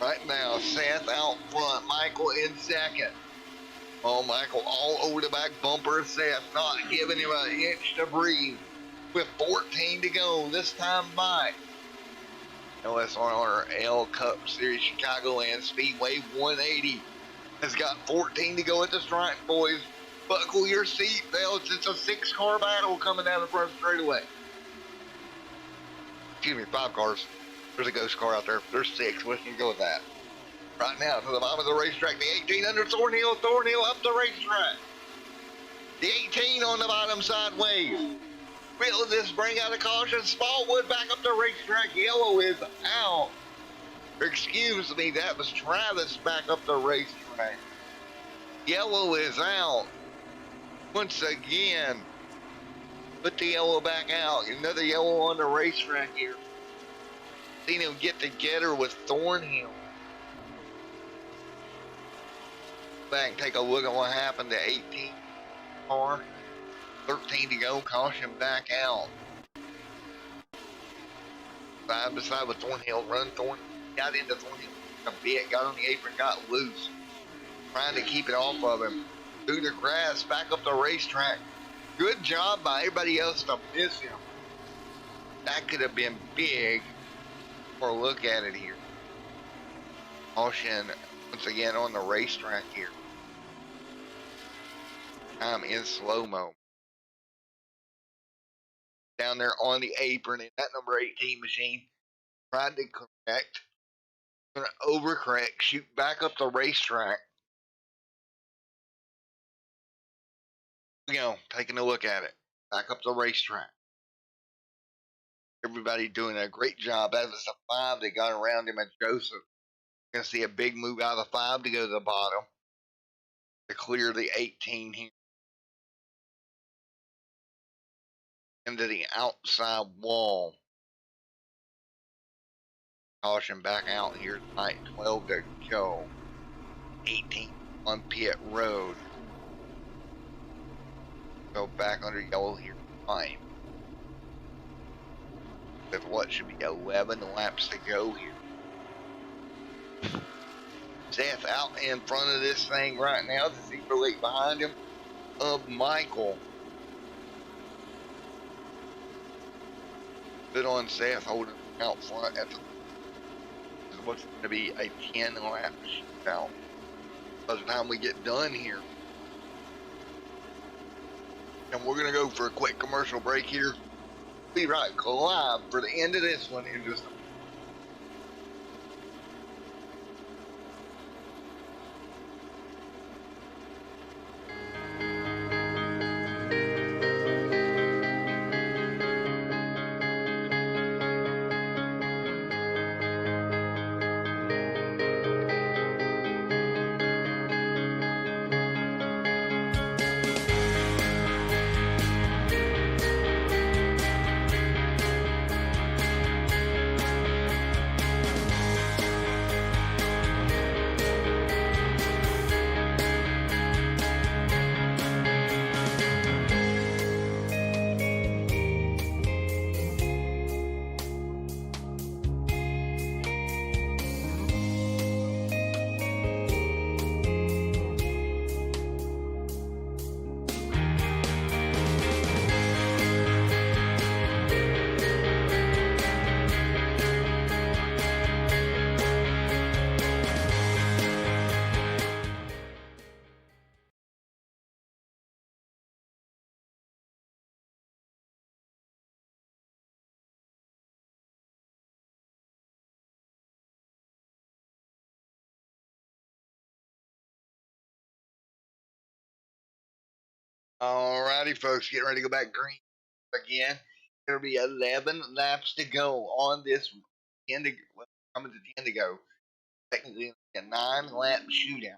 Right now, Seth out front, Michael in second. Oh, Michael all over the back bumper of Seth, not giving him an inch to breathe. With 14 to go this time by. LSRL Cup Series Chicagoland Speedway 180 has got 14 to go at the stripe, boys. Buckle your seat belts. It's a 6-car battle coming down the front straightaway. Excuse me, 5 cars. There's a ghost car out there. There's 6. We can go with that. Right now, to the bottom of the racetrack, the 18 under Thornhill. Thornhill up the racetrack. The 18 on the bottom sideways. Will this bring out a caution? Smallwood back up the racetrack. Yellow is out. Excuse me, that was Travis back up the racetrack. Yellow is out. Once again, put the yellow back out. Another yellow on the racetrack here. Seen him get together with Thornhill. Back and take a look at what happened to 18 car. 13 to go, caution back out. Side by side with Thornhill, run Thornhill. Got into Thornhill a bit, got on the apron, got loose. Trying to keep it off of him. Through the grass, back up the racetrack. Good job by everybody else to miss him. That could have been big. For a look at it here. Caution once again on the racetrack here. Time in slow-mo. Down there on the apron in that number 18 machine. Tried to correct. Gonna overcorrect. Shoot back up the racetrack. You know, taking a look at it. Back up the racetrack. Everybody doing a great job. That was the 5 that got around him at Joseph. Gonna see a big move out of the 5 to go to the bottom. To clear the 18 here. Into the outside wall. Caution back out here tonight. 12 to go. 18 on pit road. Go back under yellow here. 5. With what should be 11 laps to go here. Seth out in front of this thing right now. The zebra late behind him of Michael. Good on Seth holding out front at the what's going to be a 10 lap shootout. By the time we get done here. And we're going to go for a quick commercial break here. Be right live for the end of this one in just a minute. Alrighty, folks, getting ready to go back green again. There'll be 11 laps to go on this 10 to well, coming to 10 to go. Technically, a 9-lap shootout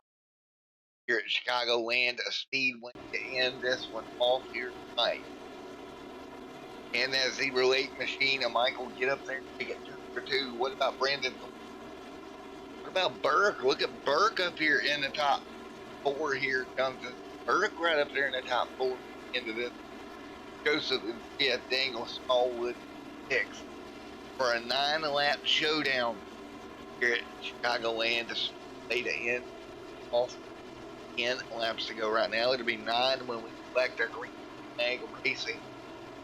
here at Chicagoland Speedway to end this one off here tonight. And as the relate machine and Michael get up there and take it 2 for 2. What about Brandon? about Burke? Look at Burke up here in the top four here. Comes Burke right up there in the top four into this. Joseph and Jeff Dangle Smallwood picks for a 9-lap showdown here at Chicagoland Speedway to end off 10 laps to go right now. It'll be 9 when we collect our green flag racing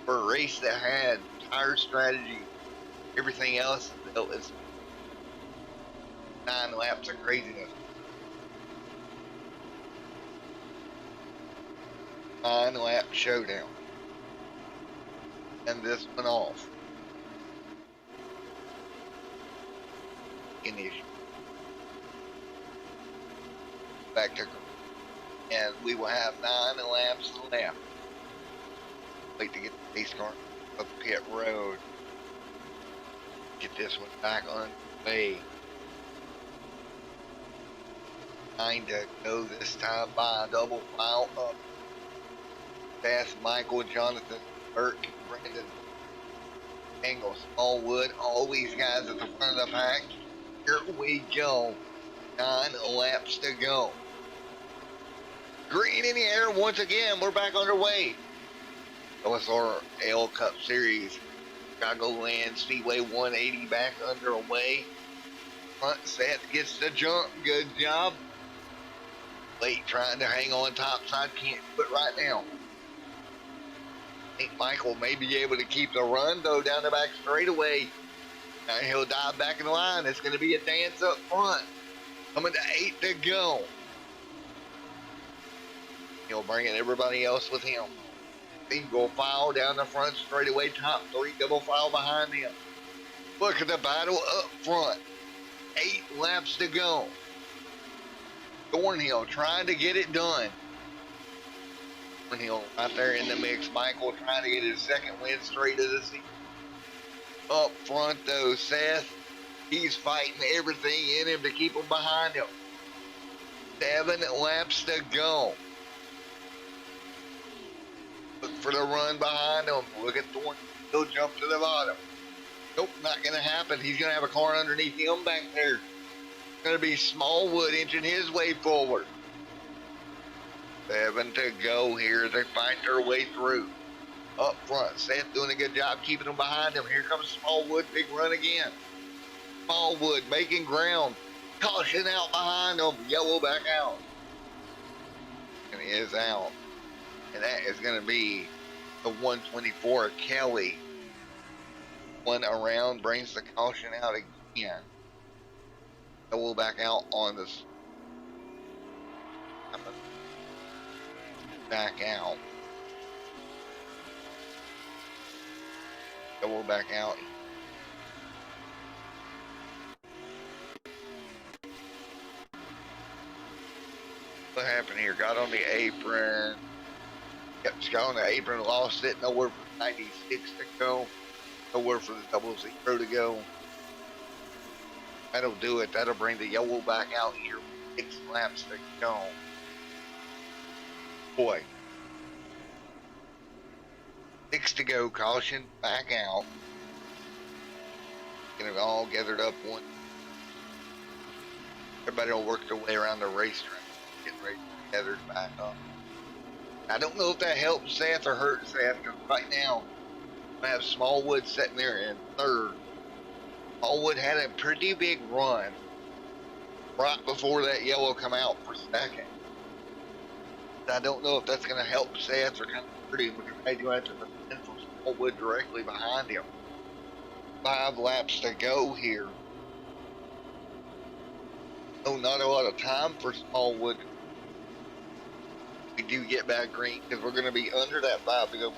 for a race that had tire strategy, everything else. It's 9 laps of craziness. 9-lap showdown. And this one off. Finish. Back to, and we will have 9 laps left. Wait to get the pace car up pit road. Get this one back on the way. 9 to go this time by a double file up. Past Michael, Jonathan, Burke, Brandon, Angle, Smallwood, all these guys at the front of the pack. Here we go. 9 laps to go. Green in the air once again. We're back underway. LSRL Cup Series. Chicagoland Speedway 180 back underway. Front set gets the jump. Good job. Late trying to hang on top side. Can't do it right now. I think Michael may be able to keep the run though down the back straightaway. Now he'll dive back in the line. It's going to be a dance up front. Coming to 8 to go. He'll bring in everybody else with him. Single file down the front straightaway. Top 3 double file behind him. Look at the battle up front. 8 laps to go. Thornhill trying to get it done. Thornhill right there in the mix. Michael trying to get his second win straight of the season. Up front though, Seth, he's fighting everything in him to keep him behind him. 7 laps to go. Look for the run behind him. Look at Thornhill. He'll jump to the bottom. Nope, not going to happen. He's going to have a car underneath him back there. It's going to be Smallwood inching his way forward. 7 to go here as they fight their way through. Up front, Seth doing a good job keeping them behind him. Here comes Smallwood, big run again. Smallwood making ground. Caution out behind him. Yellow back out. And he is out. And that is going to be the 124 Kelly. One around, brings the caution out again. Yellow back out on this. Back out. Double back out. What happened here? Got on the apron. Yep, just got on the apron, lost it. Nowhere for 96 to go. Nowhere for the 00 to go. That'll do it. That'll bring the yellow back out here. 6 laps to go. Boy. 6 to go. Caution back out. Get it all gathered up one. Everybody will work their way around the racetrack. Getting ready to gather it back up. I don't know if that helps Seth or hurts Seth, because right now I have Smallwood sitting there in 3rd. Smallwood had a pretty big run right before that yellow come out for 2nd. I don't know if that's going to help Seth or kind of hurt him, because maybe you have to defend from Smallwood directly behind him. 5 laps to go here. No, not a lot of time for Smallwood. We do get back green because we're going to be under that 5 to go.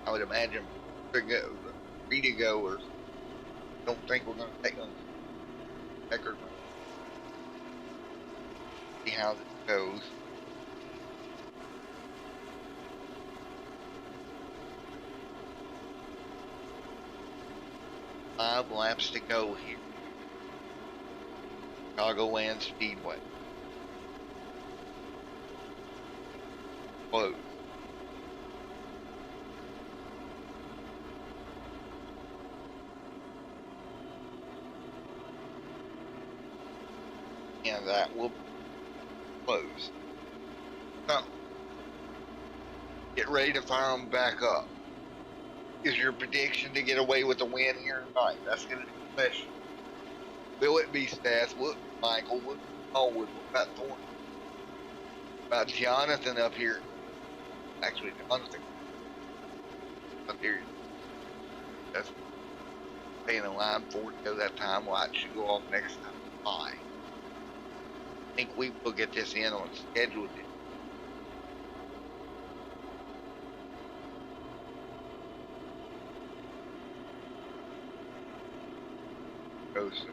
I would imagine 3 to go, or don't think we're going to take them. Record. See how this goes. Five laps to go here. Chicagoland Speedway. Close. and that will close. So, get ready to fire them back up. Is your prediction to get away with the win here tonight? That's going to be the question. Will it be Seth? Will it be Michael? Will it be Smallwood? What about Thorne? About Jonathan up here? Actually, Jonathan up here. That's staying in line for to go that time. Light should go off next time. I think we will get this in on schedule. Goes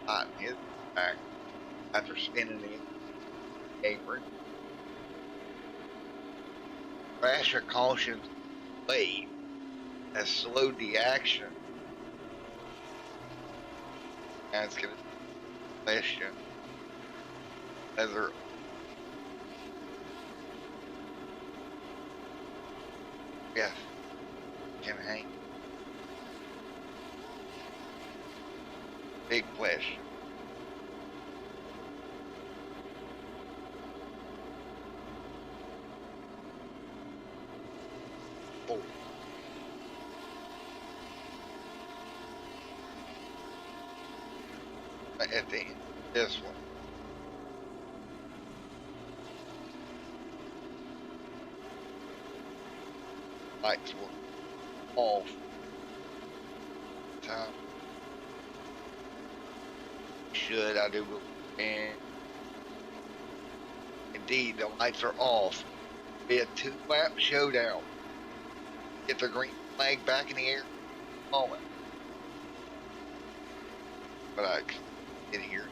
hot in his back after spinning the apron. Crash or caution late has slowed the action. That's going to question whether yes can hang. Big question. Oh. At the end, this one. Lights will off. Time. Should I do? And indeed, the lights are off. Be a 2-lap showdown. Get the green flag back in the air. Moment. But I get here.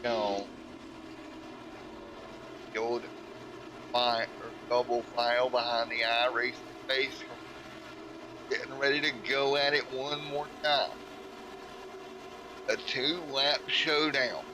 No. The old file or double file behind the eye, racing face. Getting ready to go at it one more time. A 2-lap showdown.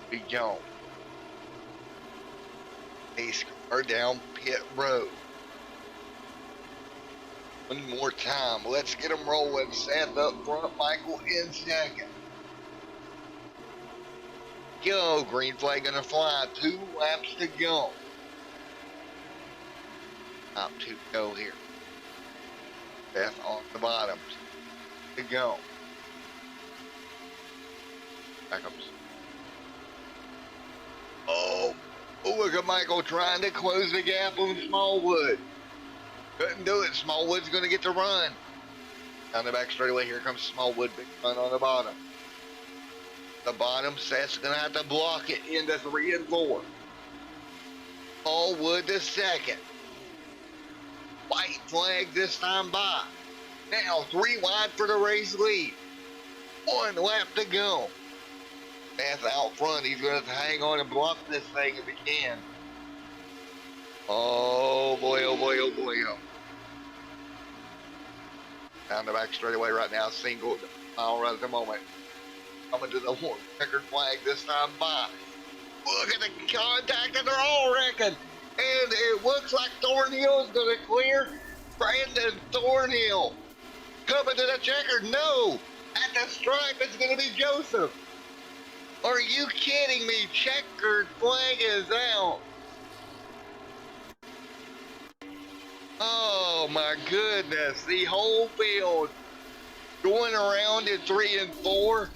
We go. Pace car down pit road. One more time. Let's get them rolling. Seth up front. Michael in second. Go. Green flag gonna fly. 2 laps to go. Top 2 go here. Seth on the bottom. To go. Back up. Oh, look at Michael trying to close the gap on Smallwood. Couldn't do it. Smallwood's going to get the run. Down the back straightaway, here comes Smallwood. Big run on the bottom. The bottom, Seth's going to have to block it into 3 and 4. Smallwood to second. White flag this time by. Now 3 wide for the race lead. 1 lap to go. Seth out front. He's going to hang on and block this thing if he can. Oh boy, oh boy, oh boy, oh. Down the back straightaway right now, single mile right at the moment. Coming to the checkered flag this time by. Look at the contact and they're all wrecking. And it looks like Thornhill is going to clear. Brandon Thornhill coming to the checker. No, at the stripe it's going to be Joseph. Are you kidding me? Checkered flag is out. Oh my goodness, the whole field going around in 3 and 4.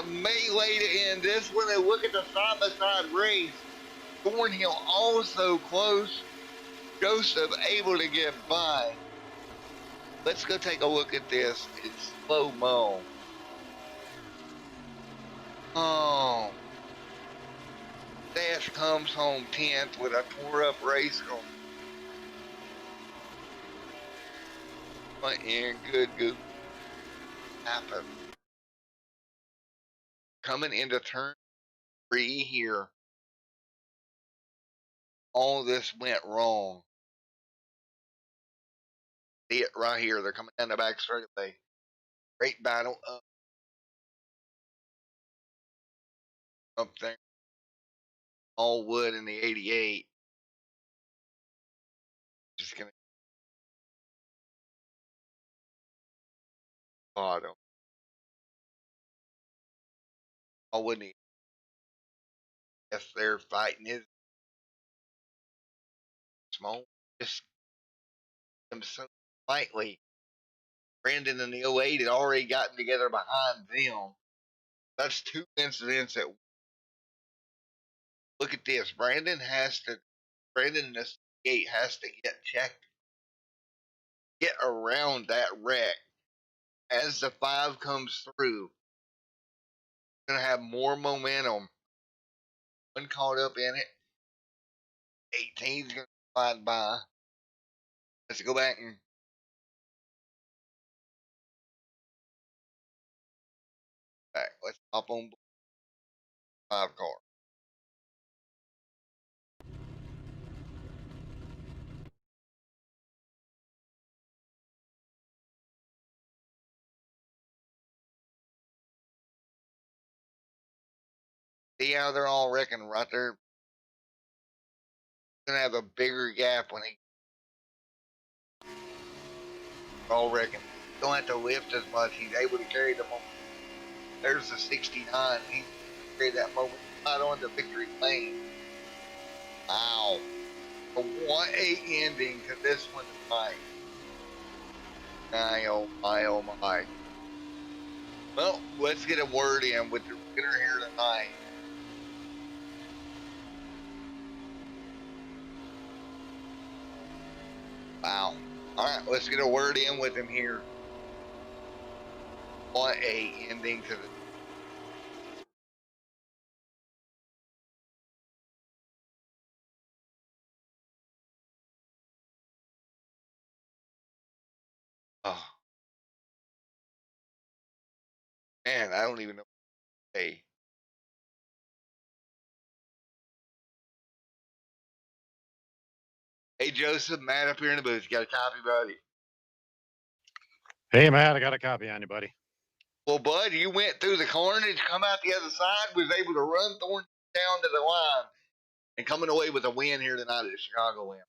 Melee to end this one, and look at the side-by-side race. Thornhill also close. Joseph able to get by. Let's go take a look at this. It's slow-mo. Oh. Dash comes home 10th with a tore-up race car. And good happened. coming into turn 3 here. All this went wrong. See it right here. They're coming down the back straightaway. Great battle up there. All wood in the 88. Just gonna bottom. All wood in the yes, they're fighting his small. Just them so slightly. Brandon and the 08 had already gotten together behind them. That's 2 incidents that look at this. Brandon and the 8 has to get around that wreck. As the 5 comes through, gonna have more momentum. One caught up in it. 18's gonna slide by. Let's go back. Let's hop on 5 car. See how they're all wrecking right there. Gonna have a bigger gap when he all wrecking. Don't have to lift as much. He's able to carry the moment. There's the 69. He carried that moment right on the victory lane. Wow. A 1-8 ending to this one tonight. My oh my oh my. Well, let's get a word in with the winner here tonight. Wow. Alright, let's get a word in with him here. 1-8 ending to the oh. Man, I don't even know what to say. Hey Joseph, Matt up here in the booth. You got a copy, buddy? Hey, Matt, I got a copy on you, buddy. Well, bud, you went through the carnage, come out the other side, was able to run Thorn down to the line, and coming away with a win here tonight at Chicagoland.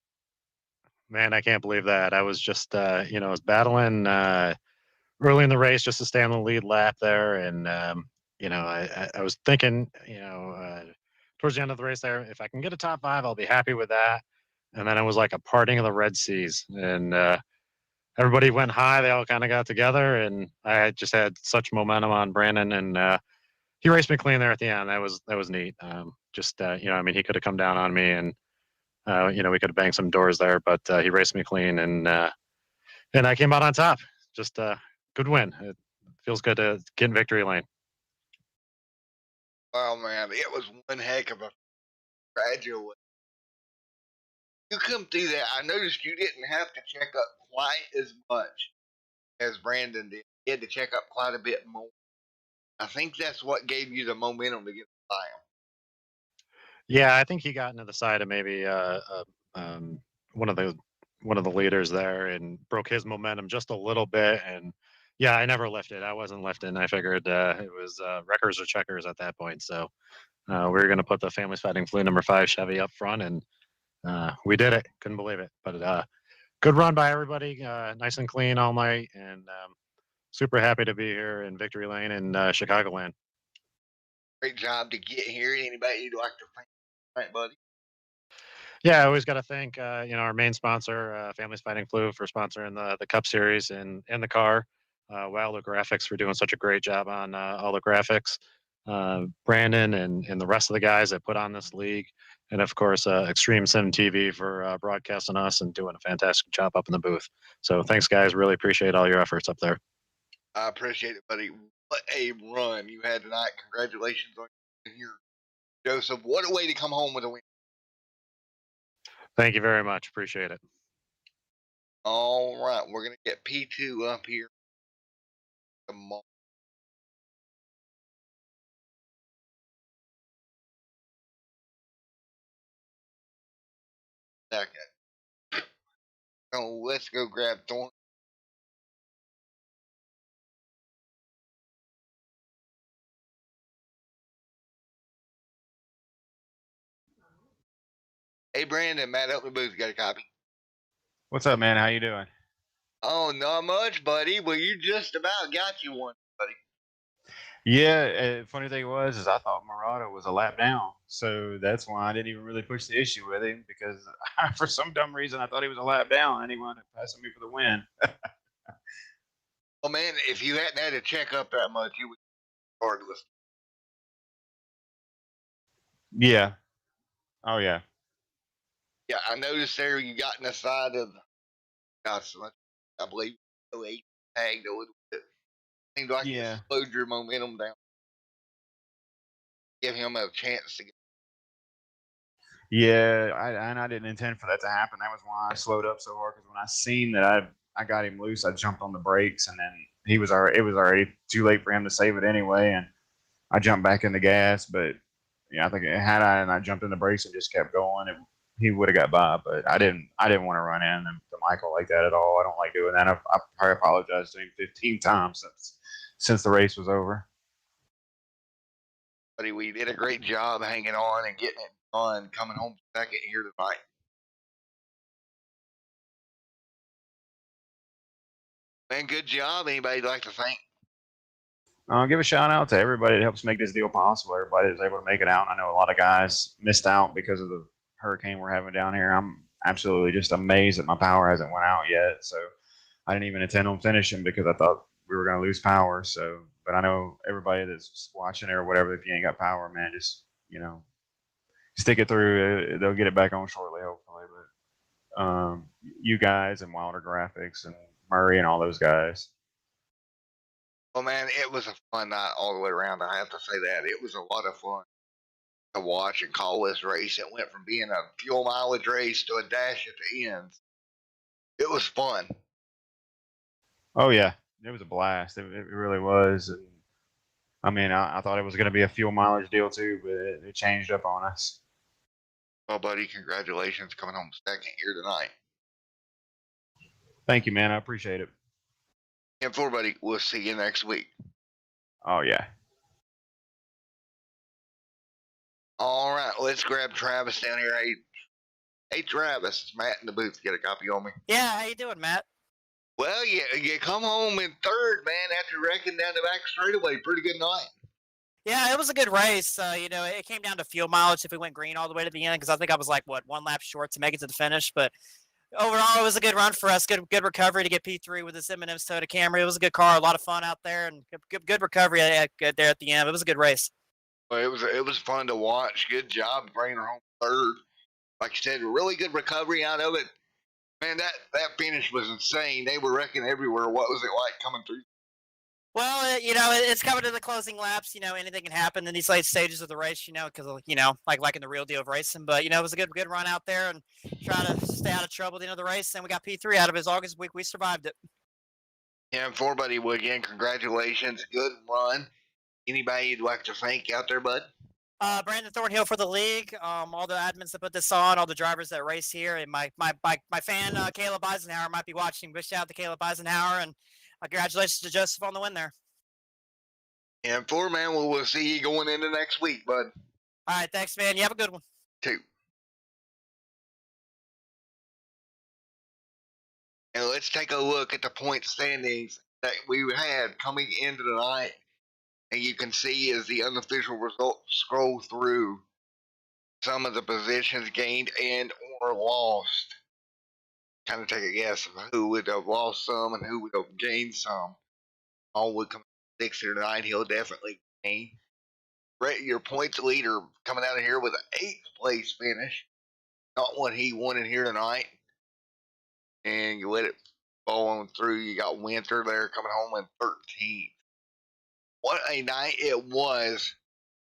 Man, I can't believe that. I was just, I was battling early in the race just to stay on the lead lap there. And, I was thinking, towards the end of the race there, if I can get a top 5, I'll be happy with that. And then it was like a parting of the Red Seas. And everybody went high. They all kind of got together. And I just had such momentum on Brandon. And he raced me clean there at the end. That was neat. He could have come down on me and, we could have banged some doors there, but he raced me clean, and I came out on top. Just a good win. It feels good to get in victory lane. Oh man, it was one heck of a graduate. You come through that. I noticed you didn't have to check up quite as much as Brandon did. He had to check up quite a bit more. I think that's what gave you the momentum to get by him. Yeah, I think he got into the side of maybe um, one of the leaders there and broke his momentum just a little bit. And yeah, I never lifted. I wasn't lifting. I figured it was wreckers or checkers at that point. So we were going to put the Families Fighting Flu number 5 Chevy up front, and we did it. Couldn't believe it. But good run by everybody. Nice and clean all night, and super happy to be here in Victory Lane in Chicagoland. Great job to get here. Anybody you'd like to thank, right, buddy? Yeah, I always got to thank our main sponsor, Families Fighting Flu, for sponsoring the Cup Series and the car. Wilder Graphics for doing such a great job on all the graphics. Brandon and the rest of the guys that put on this league, and of course Extreme Sim TV for broadcasting us and doing a fantastic job up in the booth. So thanks, guys. Really appreciate all your efforts up there. I appreciate it, buddy. What a run you had tonight. Congratulations on your Joseph. What a way to come home with a win. Thank you very much. Appreciate it. All right, we're going to get P2 up here tomorrow. second. So let's go grab Thorn. Hey, Brandon, Matt, help me booth. Got a copy? What's up, man? How you doing? Oh, not much, buddy. Well, you just about got you one, buddy. Yeah, funny thing was, is I thought Murata was a lap down, so that's why I didn't even really push the issue with him because for some dumb reason I thought he was a lap down and he wanted to pass me for the win. Well, man, if you hadn't had to check up that much, you would regardless. Yeah. Oh yeah. Yeah, I noticed there you got in the side of got so much. I believe the tagged a little bit. Seemed like Yeah. it slowed your momentum down. Give him a chance to get. Yeah, I didn't intend for that to happen. That was why I slowed up so hard because when I seen that I got him loose, I jumped on the brakes and then it was already too late for him to save it anyway, and I jumped back in the gas. But yeah, I think had I jumped in the brakes and just kept going, he would have got by. But I didn't want to run in to Michael like that at all. I don't like doing that. I probably apologized to him 15 times since the race was over. Buddy, we did a great job hanging on and getting it done. Coming home second here tonight. Man, good job. Anybody like to thank? Give a shout out to everybody that helps make this deal possible. Everybody that's able to make it out. I know a lot of guys missed out because of the hurricane we're having down here. I'm absolutely just amazed that my power hasn't went out yet. So I didn't even intend on finishing because I thought we were going to lose power. So, but I know everybody that's watching it or whatever, if you ain't got power, man, just, stick it through. They'll get it back on shortly, hopefully. But you guys and Wilder Graphics and Murray and all those guys. Well, man, it was a fun night all the way around. I have to say that. It was a lot of fun to watch and call this race. It went from being a fuel mileage race to a dash at the end. It was fun. Oh, yeah. It was a blast. It really was. And I mean, I thought it was going to be a fuel mileage deal too, but it changed up on us. Well, buddy, congratulations coming home second here tonight. Thank you, man. I appreciate it. And for buddy, we'll see you next week. Oh, yeah. All right, let's grab Travis down here. Hey, Travis, it's Matt in the booth. Get a copy on me. Yeah, how you doing, Matt? Well, you come home in third, man, after wrecking down the back straightaway. Pretty good night. Yeah, it was a good race. It came down to fuel mileage if we went green all the way to the end because I think I was like, one lap short to make it to the finish. But overall, it was a good run for us. Good recovery to get P3 with this M&M's Toyota Camry. It was a good car, a lot of fun out there, and good recovery there at the end. It was a good race. Well, it was fun to watch. Good job bringing her home third. Like you said, really good recovery out of it. Man, that finish was insane. They were wrecking everywhere. What was it like coming through? Well, it's coming to the closing laps. Anything can happen in these late stages of the race. Because like in the real deal of racing. But it was a good run out there and try to stay out of trouble at the end of the race. And we got P3 out of it. As long as we survived it. Yeah, and for buddy, well, again, congratulations. Good run. Anybody you'd like to thank out there, bud? Brandon Thornhill for the league, all the admins that put this on, all the drivers that race here, and my fan Caleb Eisenhower might be watching. Wish out to Caleb Eisenhower, and congratulations to Joseph on the win there. And for man, we'll see you going into next week, bud. All right, thanks, man. You have a good one. Too. And let's take a look at the point standings that we had coming into the night. And you can see as the unofficial results scroll through some of the positions gained and or lost. Kind of take a guess of who would have lost some and who would have gained some. All would come 6 or 9. He'll definitely gain. Your points leader coming out of here with an 8th place finish. Not what he wanted here tonight. And you let it fall on through. You got Winter there coming home in 13th. What a night it was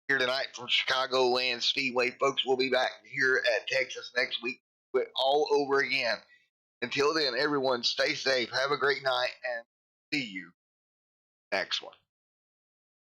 here tonight from Chicagoland Speedway. Folks, we'll be back here at Texas next week with all over again. Until then, everyone stay safe. Have a great night and see you next one.